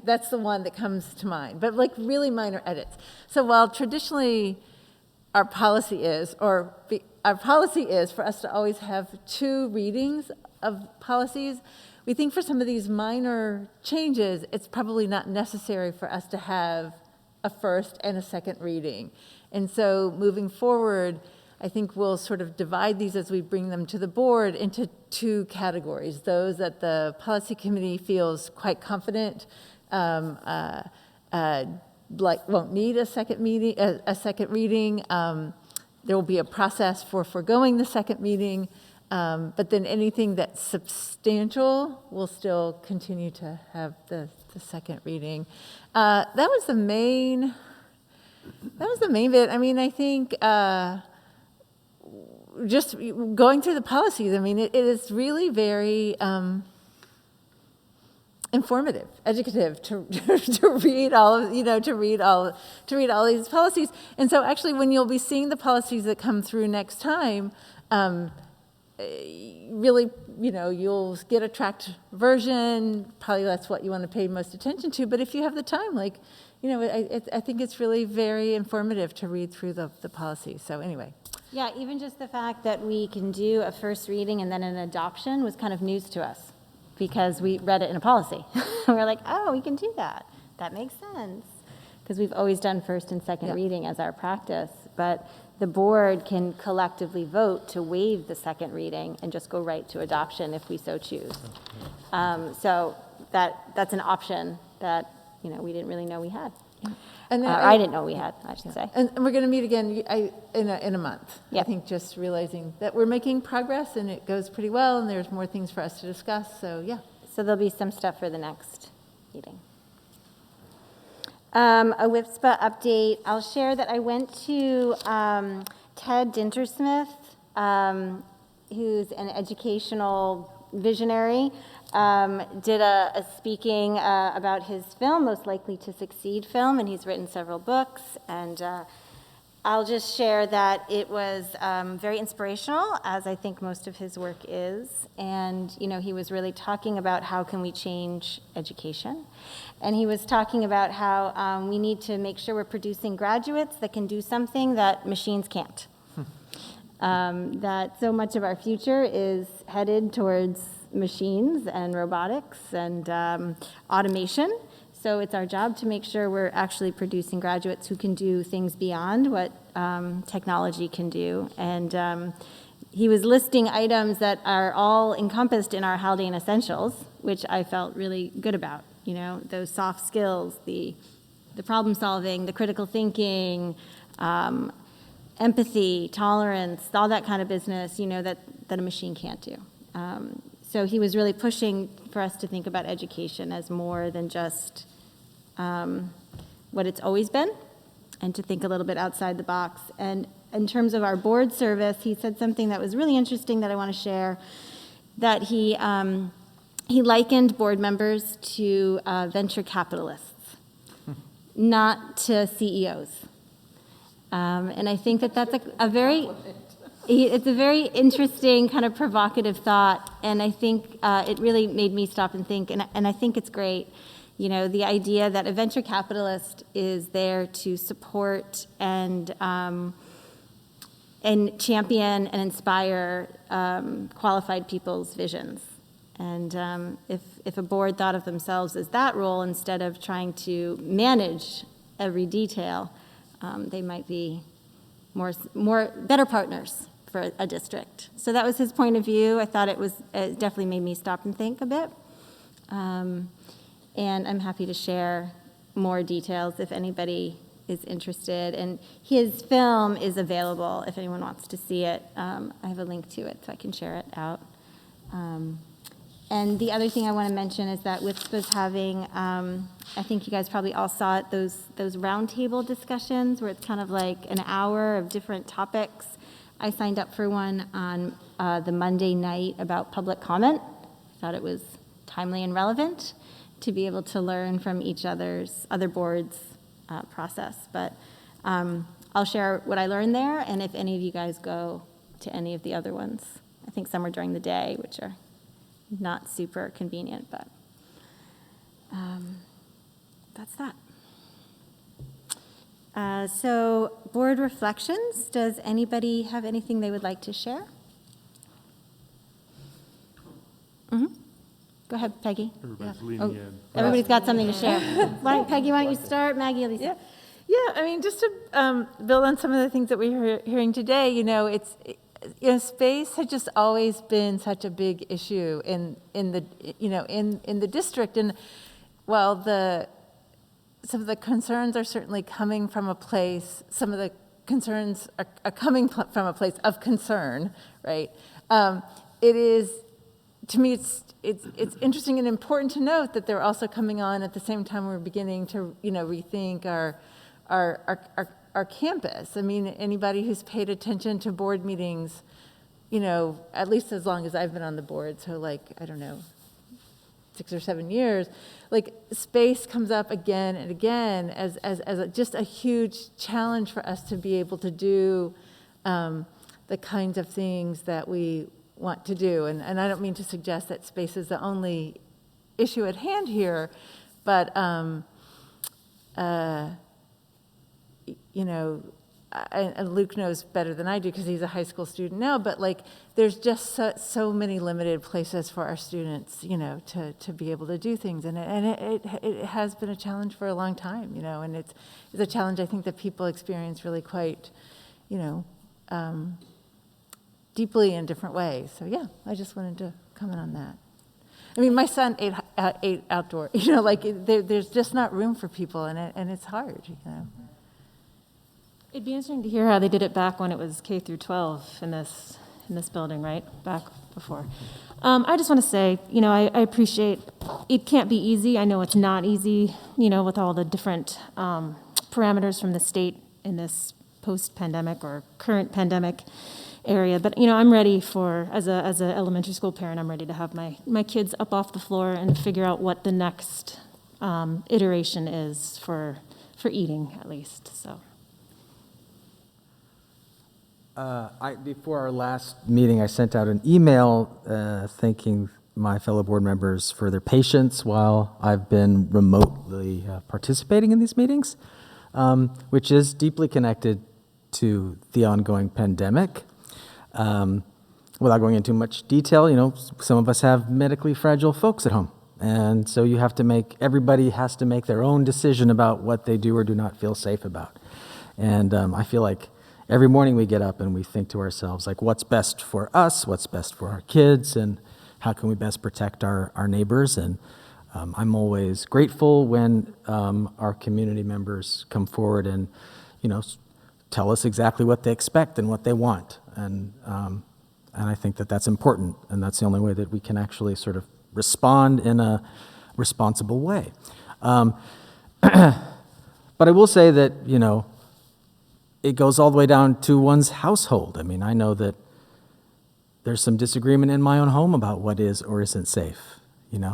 that's the one that comes to mind, but like really minor edits. So while traditionally our policy is for us to always have 2 readings of policies, we think for some of these minor changes, it's probably not necessary for us to have a first and a second reading. And so moving forward, I think we'll sort of divide these as we bring them to the board into two categories. Those that the policy committee feels quite confident won't need a second meeting, a second reading. There will be a process for foregoing the second meeting, but then anything that's substantial will still continue to have the second reading. That was the main bit. I mean, I think just going through the policies, I mean, it is really very informative, educative to read all of, to read all these policies. And so actually when you'll be seeing the policies that come through next time, really, you'll get a tracked version. Probably that's what you want to pay most attention to. But if you have the time, I think it's really very informative to read through the policy. So anyway. Yeah, even just the fact that we can do a first reading and then an adoption was kind of news to us because we read it in a policy. We're like, oh, we can do that. That makes sense. Because we've always done first and second reading as our practice. But the board can collectively vote to waive the second reading and just go right to adoption if we so choose. So that's an option that we didn't really know we had. And I didn't know we had, I should say. And we're going to meet again in a month. I think just realizing that we're making progress and it goes pretty well and there's more things for us to discuss. So yeah. So there'll be some stuff for the next meeting. A WIPSPA update. I'll share that I went to Ted Dintersmith, who's an educational visionary, did a speaking about his film, Most Likely to Succeed film, and he's written several books. And I'll just share that it was very inspirational, as I think most of his work is. And, he was really talking about how can we change education. And he was talking about how we need to make sure we're producing graduates that can do something that machines can't. That so much of our future is headed towards machines and robotics and automation. So it's our job to make sure we're actually producing graduates who can do things beyond what technology can do. And he was listing items that are all encompassed in our Haldane Essentials, which I felt really good about. Those soft skills, the problem solving, the critical thinking, empathy, tolerance, all that kind of business, that a machine can't do. So he was really pushing for us to think about education as more than just what it's always been, and to think a little bit outside the box. And in terms of our board service, he said something that was really interesting that I want to share, that he likened board members to venture capitalists, not to CEOs. And I think that that's it's a very interesting, kind of provocative thought, and I think it really made me stop and think, and I think it's great. The idea that a venture capitalist is there to support and champion and inspire qualified people's visions. And if a board thought of themselves as that role instead of trying to manage every detail, they might be better partners for a district. So that was his point of view. I thought it definitely made me stop and think a bit. And I'm happy to share more details if anybody is interested. And his film is available if anyone wants to see it. I have a link to it so I can share it out. And the other thing I want to mention is that WIPSPA's having, I think you guys probably all saw it, those roundtable discussions where it's kind of like an hour of different topics. I signed up for one on the Monday night about public comment. I thought it was timely and relevant to be able to learn from each other boards' process. But I'll share what I learned there, and if any of you guys go to any of the other ones. I think some are during the day, which are not super convenient, but that's that. So board reflections, does anybody have anything they would like to share? Go ahead, Peggy. Everybody's Yeah. leaning in. Everybody's got something to share. Peggy, why don't you start? Maggie, Lisa. Yeah. Yeah, I mean, just to build on some of the things that we're hearing today, space had just always been such a big issue in the district, and while some of the concerns are certainly coming from a place, some of the concerns are coming from a place of concern, right? It is, to me, it's interesting and important to note that they're also coming on at the same time we're beginning to rethink our campus. I mean, anybody who's paid attention to board meetings, at least as long as I've been on the board, so I don't know, 6 or 7 years, space comes up again and again as just a huge challenge for us to be able to do the kinds of things that we want to do. And I don't mean to suggest that space is the only issue at hand here, but and Luke knows better than I do because he's a high school student now, but there's just so many limited places for our students, to be able to do things. And it has been a challenge for a long time, and it's a challenge I think that people experience really quite, deeply in different ways. So yeah, I just wanted to comment on that. I mean, my son ate outdoor, there's just not room for people, and it's hard, It'd be interesting to hear how they did it back when it was K through 12 in this building, right? Back before. I just want to say, I appreciate, it can't be easy. I know it's not easy, with all the different parameters from the state in this post-pandemic or current pandemic area. But, I'm ready for, as a elementary school parent, I'm ready to have my kids up off the floor and figure out what the next iteration is for eating, at least, so. Before our last meeting, I sent out an email thanking my fellow board members for their patience while I've been remotely participating in these meetings, which is deeply connected to the ongoing pandemic. Without going into much detail, some of us have medically fragile folks at home. And so everybody has to make their own decision about what they do or do not feel safe about. And I feel like every morning we get up and we think to ourselves, what's best for us, what's best for our kids, and how can we best protect our neighbors? And I'm always grateful when our community members come forward and, tell us exactly what they expect and what they want. And I think that that's important, and that's the only way that we can actually sort of respond in a responsible way. But I will say that, it goes all the way down to one's household. I mean, I know that there's some disagreement in my own home about what is or isn't safe,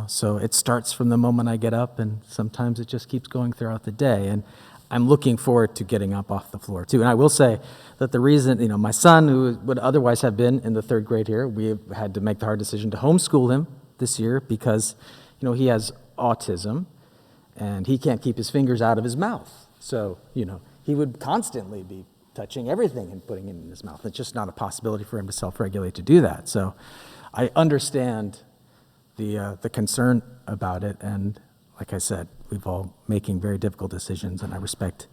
So it starts from the moment I get up, and sometimes it just keeps going throughout the day. And I'm looking forward to getting up off the floor, too. And I will say that the reason, my son, who would otherwise have been in the 3rd grade here, we had to make the hard decision to homeschool him this year because, he has autism, and he can't keep his fingers out of his mouth. So, he would constantly be touching everything and putting it in his mouth. It's just not a possibility for him to self-regulate to do that. So I understand the concern about it. And like I said, we've all making very difficult decisions, and I respect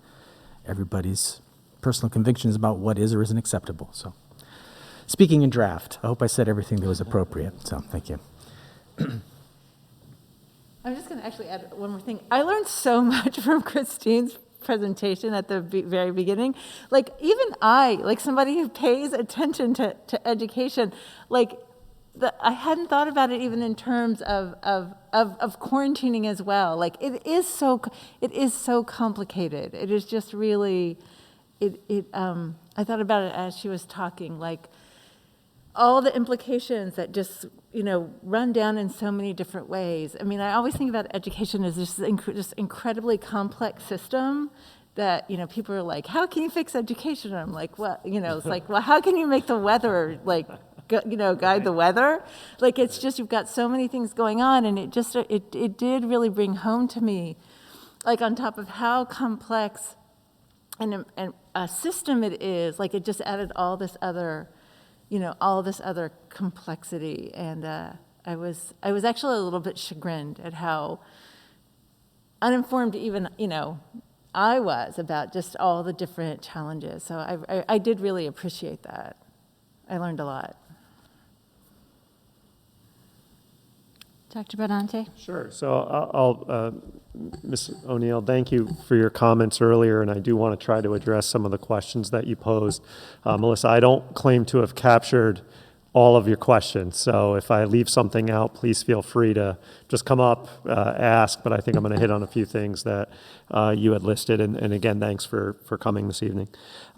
everybody's personal convictions about what is or isn't acceptable. So speaking in draft, I hope I said everything that was appropriate. So thank you. I'm just going to actually add one more thing. I learned so much from Christine's presentation at the very beginning. Even I, somebody who pays attention to education, I hadn't thought about it even in terms of quarantining as well. It is so complicated. It is just really, I thought about it as she was talking, all the implications that just, run down in so many different ways. I mean, I always think about education as this incredibly complex system that, people are like, how can you fix education? And I'm like, well, it's well, how can you make the weather, guide the weather? It's just, you've got so many things going on, and it did really bring home to me, on top of how complex and a system it is, it just added all this other complexity. And I was actually a little bit chagrined at how uninformed even, I was about just all the different challenges. So I did really appreciate that. I learned a lot. Dr. Benante? Sure. So Ms. O'Neill, thank you for your comments earlier, and I do want to try to address some of the questions that you posed. Melissa, I don't claim to have captured all of your questions, so if I leave something out, please feel free to just come up, ask, but I think I'm going to hit on a few things that you had listed, and again, thanks for coming this evening.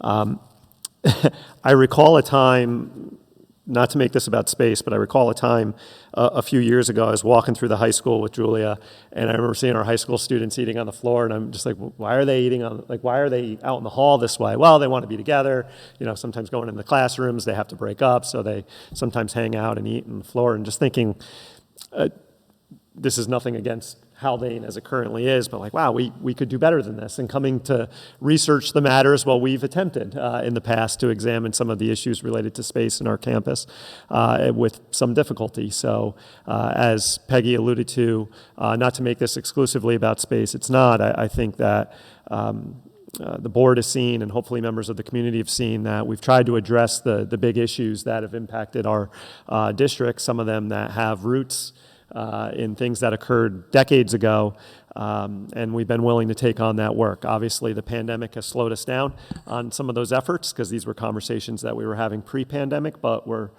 I recall a time, not to make this about space, but I recall a time a few years ago, I was walking through the high school with Julia, and I remember seeing our high school students eating on the floor, and I'm just like, why are they eating why are they out in the hall this way? Well, they want to be together. Sometimes going in the classrooms, they have to break up, so they sometimes hang out and eat on the floor, and just thinking, this is nothing against Haldane as it currently is, but wow, we could do better than this. And coming to research the matters, we've attempted in the past to examine some of the issues related to space in our campus with some difficulty. So as Peggy alluded to, not to make this exclusively about space, it's not. I think that the board has seen, and hopefully members of the community have seen, that we've tried to address the big issues that have impacted our district, some of them that have roots in things that occurred decades ago, and we've been willing to take on that work. Obviously, the pandemic has slowed us down on some of those efforts because these were conversations that we were having pre-pandemic, but we're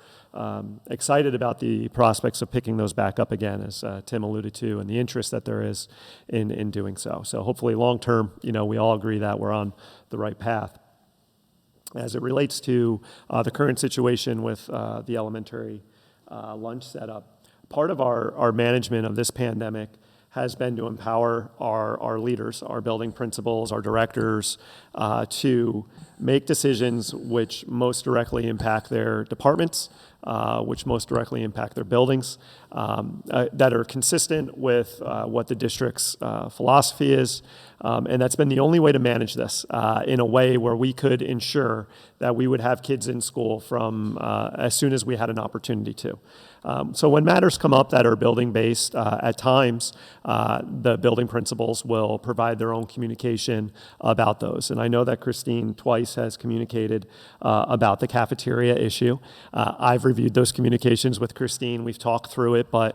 excited about the prospects of picking those back up again, as Tim alluded to, and the interest that there is in doing so. So hopefully long-term, we all agree that we're on the right path. As it relates to the current situation with the elementary lunch setup, part of our management of this pandemic has been to empower our leaders, our building principals, our directors, to make decisions which most directly impact their departments, which most directly impact their buildings, that are consistent with what the district's philosophy is. And that's been the only way to manage this in a way where we could ensure that we would have kids in school from as soon as we had an opportunity to. So when matters come up that are building-based, at times the building principals will provide their own communication about those. And I know that Christine twice has communicated about the cafeteria issue. I've reviewed those communications with Christine. We've talked through it, but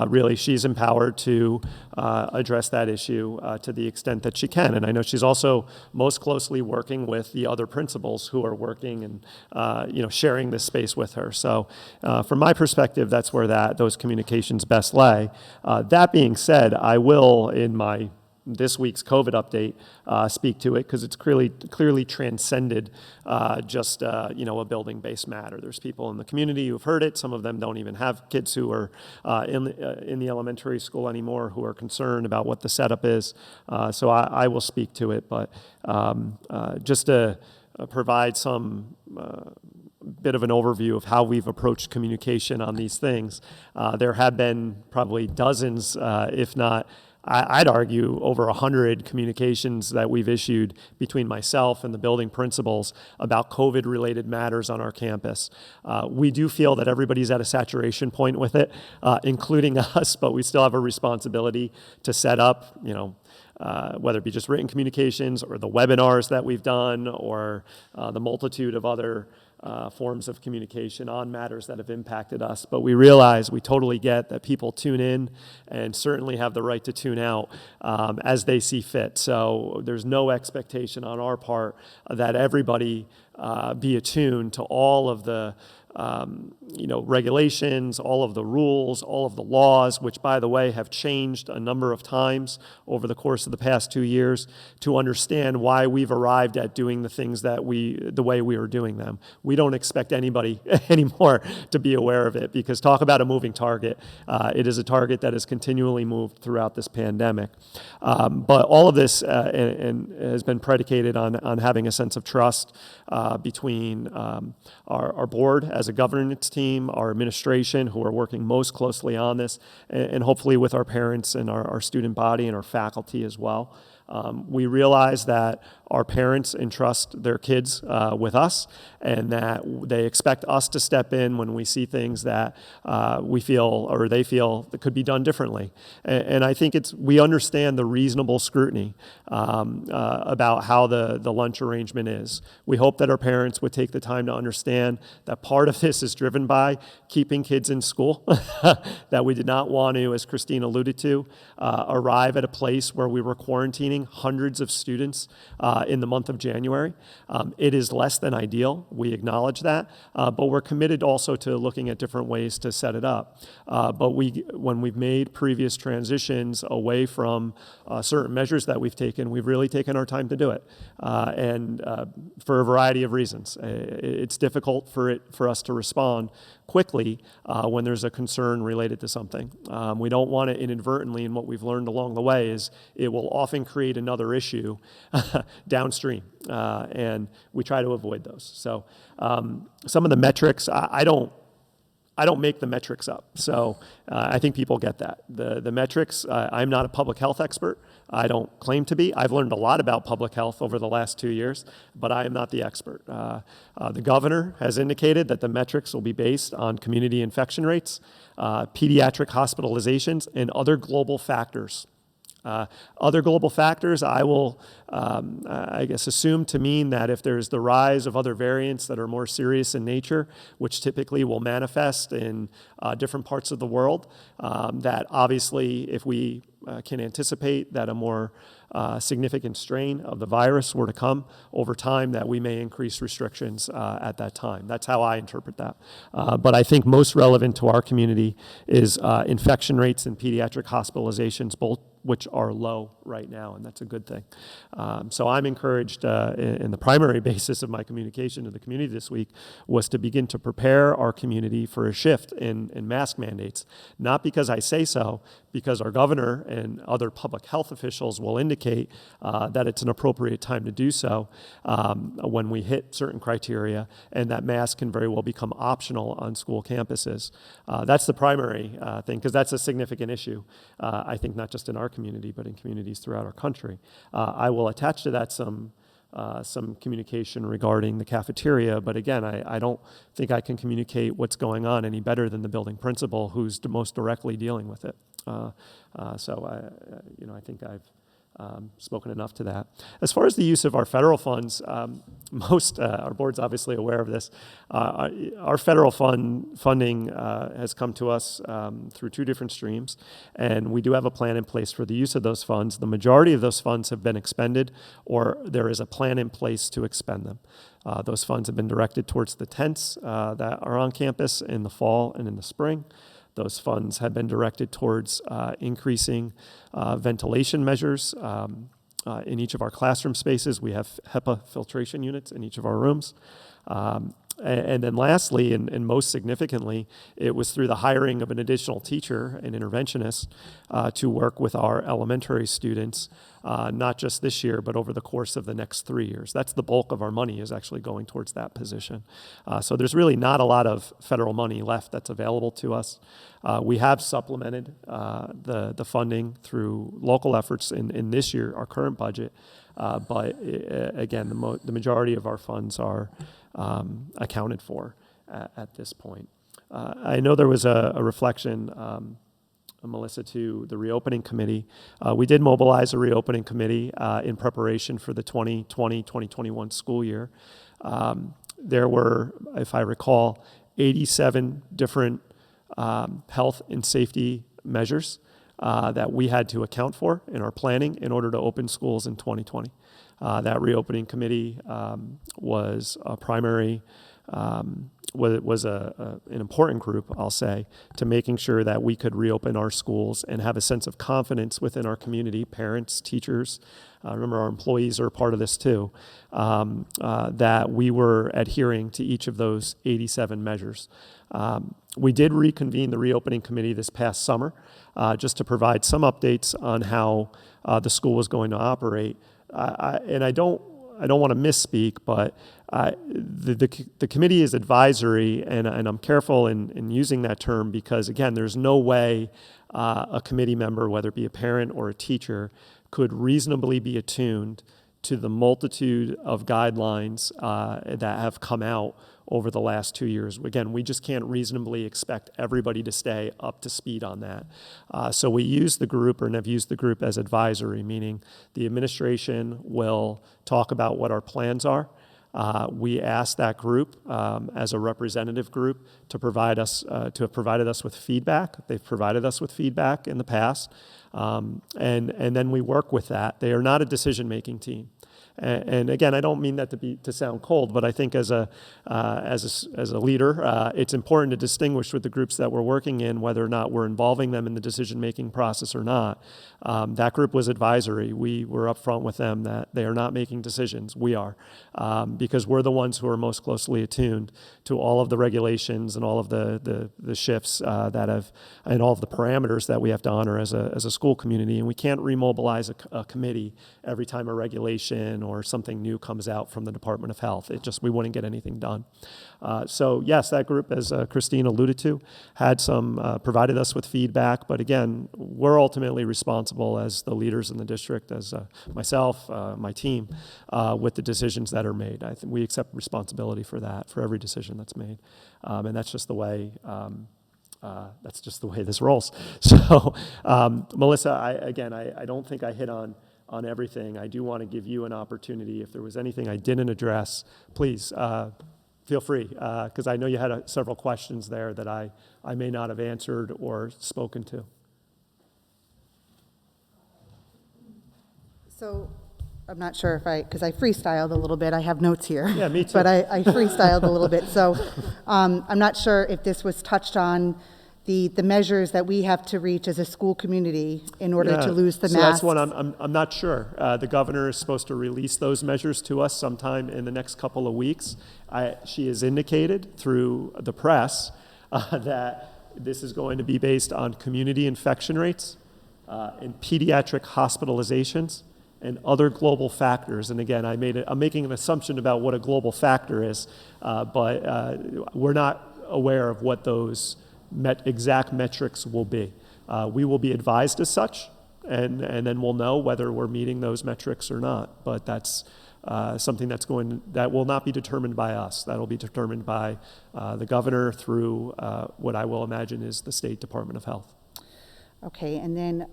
really she's empowered to address that issue to the extent that she can. And I know she's also most closely working with the other principals who are working and sharing this space with her. So from my perspective, that's where those communications best lay. That being said, I will, in this week's COVID update, speak to it because it's clearly transcended just a building-based matter. There's people in the community who've heard it. Some of them don't even have kids who are in the elementary school anymore who are concerned about what the setup is. So I will speak to it, but just to provide some bit of an overview of how we've approached communication on these things. There have been probably dozens, if not, I'd argue over 100 communications that we've issued between myself and the building principals about COVID-related matters on our campus. We do feel that everybody's at a saturation point with it, including us, but we still have a responsibility to set up, whether it be just written communications or the webinars that we've done or the multitude of other forms of communication on matters that have impacted us. But we realize, we totally get that people tune in and certainly have the right to tune out as they see fit. So there's no expectation on our part that everybody be attuned to all of the regulations, all of the rules, all of the laws, which, by the way, have changed a number of times over the course of the past 2 years, to understand why we've arrived at doing the things the way we are doing them. We don't expect anybody anymore to be aware of it, because talk about a moving target. It is a target that has continually moved throughout this pandemic. But all of this and has been predicated on having a sense of trust between our board as a governance team, our administration, who are working most closely on this, and hopefully with our parents and our student body and our faculty as well. We realize that our parents entrust their kids with us, and that they expect us to step in when we see things that we feel or they feel that could be done differently. And I think we understand the reasonable scrutiny about how the lunch arrangement is. We hope that our parents would take the time to understand that part of this is driven by keeping kids in school, that we did not want to, as Christine alluded to, arrive at a place where we were quarantining hundreds of students in the month of January. It is less than ideal. We acknowledge that, but we're committed also to looking at different ways to set it up. But when we've made previous transitions away from certain measures that we've taken, we've really taken our time to do it, and for a variety of reasons. It's difficult for us to respond quickly when there's a concern related to something. We don't want to inadvertently, and what we've learned along the way is it will often create another issue downstream, and we try to avoid those. So some of the metrics, I don't make the metrics up. So I think people get that. The metrics, I'm not a public health expert. I don't claim to be. I've learned a lot about public health over the last 2 years, but I am not the expert. The governor has indicated that the metrics will be based on community infection rates, pediatric hospitalizations, and other global factors. Other global factors, I will, I guess, assume to mean that if there's the rise of other variants that are more serious in nature, which typically will manifest in different parts of the world, that obviously if we can anticipate that a more significant strain of the virus were to come over time, that we may increase restrictions at that time. That's how I interpret that. But I think most relevant to our community is infection rates and pediatric hospitalizations, both which are low right now, and that's a good thing. So I'm encouraged, in the primary basis of my communication to the community this week was to begin to prepare our community for a shift in mask mandates, not because I say so, because our governor and other public health officials will indicate that it's an appropriate time to do so when we hit certain criteria, and that masks can very well become optional on school campuses. That's the primary thing, because that's a significant issue, I think, not just in our community, but in communities throughout our country. I will attach to that some communication regarding the cafeteria, but again, I don't think I can communicate what's going on any better than the building principal, who's most directly dealing with it. So I think I've spoken enough to that. As far as the use of our federal funds, our board's obviously aware of this. Our federal funding has come to us through two different streams, and we do have a plan in place for the use of those funds. The majority of those funds have been expended, or there is a plan in place to expend them. Those funds have been directed towards the tents that are on campus in the fall and in the spring. Those funds have been directed towards increasing ventilation measures in each of our classroom spaces. We have HEPA filtration units in each of our rooms. And then lastly, and most significantly, it was through the hiring of an additional teacher, an interventionist, to work with our elementary students, not just this year, but over the course of the next 3 years. That's the bulk of our money is actually going towards that position. So there's really not a lot of federal money left that's available to us. We have supplemented the funding through local efforts in this year, our current budget, but again, the majority of our funds are accounted for at this point. I know there was a reflection, Melissa, to the reopening committee. We did mobilize a reopening committee in preparation for the 2020-2021 school year. There were, if I recall, 87 different health and safety measures that we had to account for in our planning in order to open schools in 2020. That reopening committee was a primary, was an important group, I'll say, to making sure that we could reopen our schools and have a sense of confidence within our community, parents, teachers. Remember, our employees are a part of this too, that we were adhering to each of those 87 measures. We did reconvene the reopening committee this past summer just to provide some updates on how the school was going to operate. And I don't want to misspeak, but the committee is advisory, and I'm careful in using that term because, again, there's no way a committee member, whether it be a parent or a teacher, could reasonably be attuned to the multitude of guidelines that have come out over the last 2 years. Again, we just can't reasonably expect everybody to stay up to speed on that. So we use the group, and have used the group as advisory, meaning the administration will talk about what our plans are. We asked that group as a representative group to provide us, to have provided us with feedback. They've provided us with feedback in the past, and then we work with that. They are not a decision-making team. And again, I don't mean that to sound cold, but I think as a leader, it's important to distinguish with the groups that we're working in, whether or not we're involving them in the decision-making process or not. That group was advisory. We were upfront with them that they are not making decisions. We are, because we're the ones who are most closely attuned to all of the regulations and all of the shifts that have, and all of the parameters that we have to honor as a school community. And we can't remobilize a committee every time a regulation or something new comes out from the Department of Health. We wouldn't get anything done. So yes, that group, as Christine alluded to, had provided us with feedback, but again, we're ultimately responsible as the leaders in the district, as myself, my team, with the decisions that are made. I think we accept responsibility for that, for every decision that's made. And that's just the way this rolls. So, Melissa, I don't think I hit on everything. I do want to give you an opportunity. If there was anything I didn't address, please feel free, because I know you had several questions there that I may not have answered or spoken to. So I'm not sure because I freestyled a little bit. I have notes here. Yeah, me too. But I freestyled a little bit. So I'm not sure if this was touched on, the measures that we have to reach as a school community in order to lose the masks. So that's what I'm not sure. The governor is supposed to release those measures to us sometime in the next couple of weeks. She has indicated through the press that this is going to be based on community infection rates and pediatric hospitalizations and other global factors. And again, I'm making an assumption about what a global factor is, but we're not aware of what those exact metrics will be. We will be advised as such, and then we'll know whether we're meeting those metrics or not. But that's something that will not be determined by us. That'll be determined by the governor through what I will imagine is the State Department of Health. Okay, and then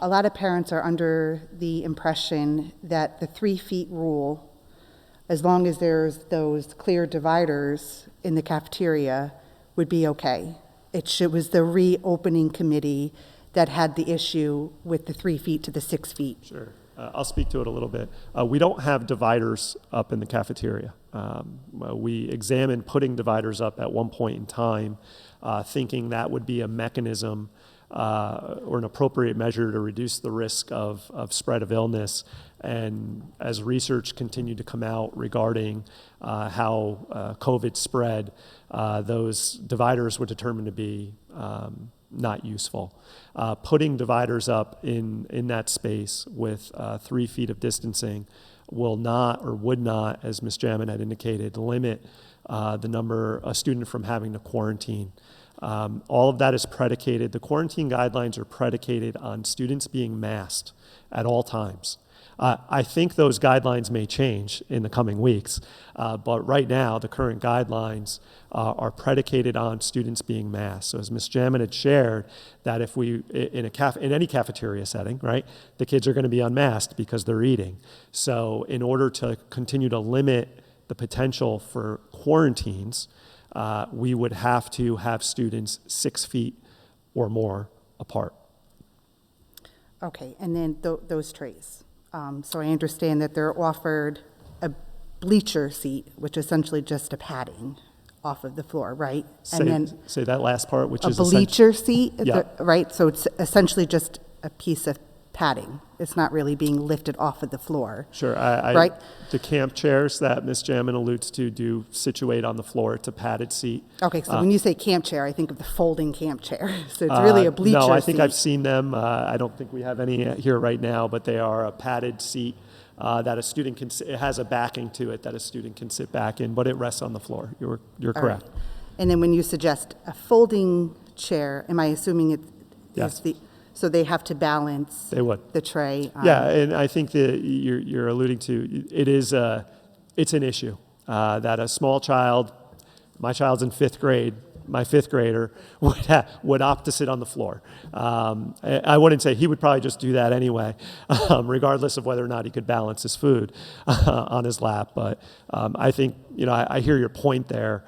a lot of parents are under the impression that the 3 feet rule, as long as there's those clear dividers in the cafeteria, would be okay. It was the reopening committee that had the issue with the 3 feet to the 6 feet. Sure. I'll speak to it a little bit. We don't have dividers up in the cafeteria. We examined putting dividers up at one point in time, thinking that would be a mechanism or an appropriate measure to reduce the risk of spread of illness. And as research continued to come out regarding how COVID spread, those dividers were determined to be not useful. Putting dividers up in that space with 3 feet of distancing will not, or would not, as Ms. Jamin had indicated, limit the number a student from having to quarantine. All of that is predicated, the quarantine guidelines are predicated on students being masked at all times. I think those guidelines may change in the coming weeks, but right now the current guidelines are predicated on students being masked. So as Ms. Jamin had shared, that if we, in any cafeteria setting, right, the kids are going to be unmasked because they're eating. So in order to continue to limit the potential for quarantines, we would have to have students 6 feet or more apart. Okay, and then those trays. So I understand that they're offered a bleacher seat, which is essentially just a padding off of the floor, right? Say that last part, which is a bleacher seat, yeah. Right? So it's essentially just a piece of padding. It's not really being lifted off of the floor. Sure. Right? The camp chairs that Ms. Jamin alludes to do situate on the floor. It's a padded seat. Okay, so when you say camp chair, I think of the folding camp chair. So it's really a bleacher seat. No, I think I've seen them. I don't think we have any here right now, but they are a padded seat that a student can sit. It has a backing to it that a student can sit back in, but it rests on the floor. You're correct. Right. And then when you suggest a folding chair, am I assuming it is the... So they have to balance They would. the tray. Yeah, and I think that you're alluding to, it's an issue that a small child, my child's in 5th grade, my 5th grader would opt to sit on the floor. I wouldn't say he would probably just do that anyway, regardless of whether or not he could balance his food on his lap. But I think, I hear your point there,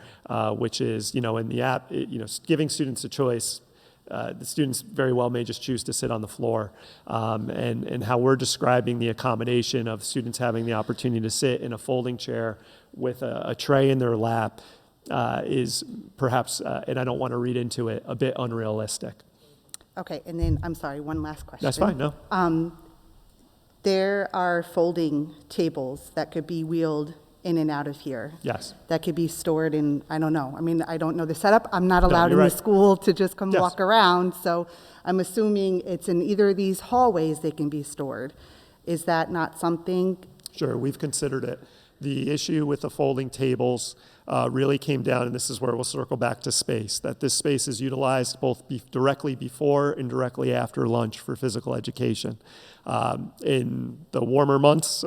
which is, in the app, giving students a choice. The students very well may just choose to sit on the floor. And how we're describing the accommodation of students having the opportunity to sit in a folding chair with a tray in their lap is perhaps, and I don't want to read into it, a bit unrealistic. Okay, and then, I'm sorry, one last question. That's fine, no. There are folding tables that could be wheeled in and out of here. Yes. That could be stored in, I don't know. I mean, I don't know the setup. I'm not allowed in you're the right. school to just come Yes. walk around, so I'm assuming it's in either of these hallways they can be stored. Is that not something? Sure, we've considered it. The issue with the folding tables really came down, and this is where we'll circle back to space, that this space is utilized both directly before and directly after lunch for physical education. In the warmer months,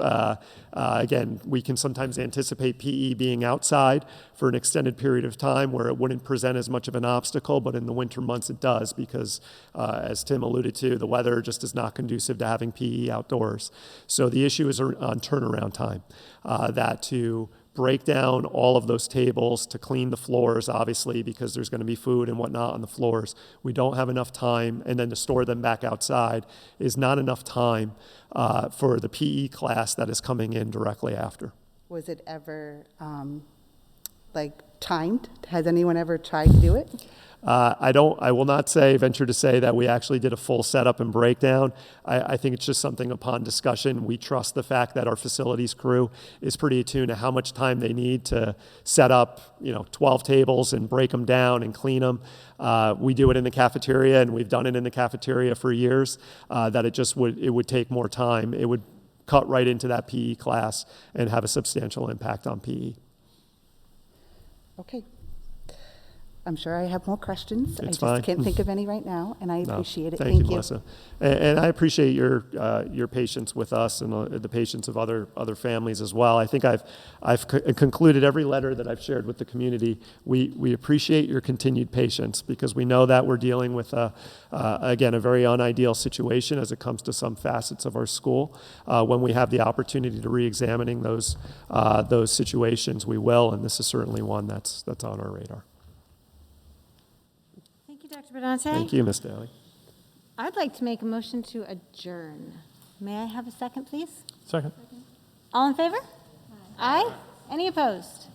again, we can sometimes anticipate PE being outside for an extended period of time where it wouldn't present as much of an obstacle, but in the winter months it does because, as Tim alluded to, the weather just is not conducive to having PE outdoors. So the issue is on turnaround time, that to break down all of those tables, to clean the floors, obviously, because there's going to be food and whatnot on the floors. We don't have enough time, and then to store them back outside is not enough time for the PE class that is coming in directly after. Was it ever, timed? Has anyone ever tried to do it? I will not venture to say that we actually did a full setup and breakdown. I think it's just something upon discussion. We trust the fact that our facilities crew is pretty attuned to how much time they need to set up, 12 tables and break them down and clean them. We do it in the cafeteria, and we've done it in the cafeteria for years, that it would take more time. It would cut right into that PE class and have a substantial impact on PE. Okay. I'm sure I have more questions. I It's just fine. can't think of any right now, and I appreciate it. Thank you, Melissa. And I appreciate your patience with us and the patience of other families as well. I think I've concluded every letter that I've shared with the community. We appreciate your continued patience because we know that we're dealing with, again, a very unideal situation as it comes to some facets of our school. When we have the opportunity to re-examining those situations, we will, and this is certainly one that's on our radar. Dr. Benante? Thank you, Ms. Daly. I'd like to make a motion to adjourn. May I have a second, please? Second. All in favor? Aye. Any opposed?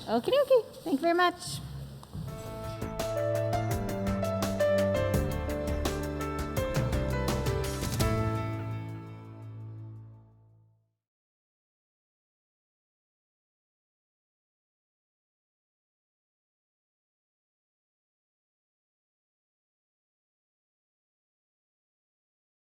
Okey dokey. Thank you very much.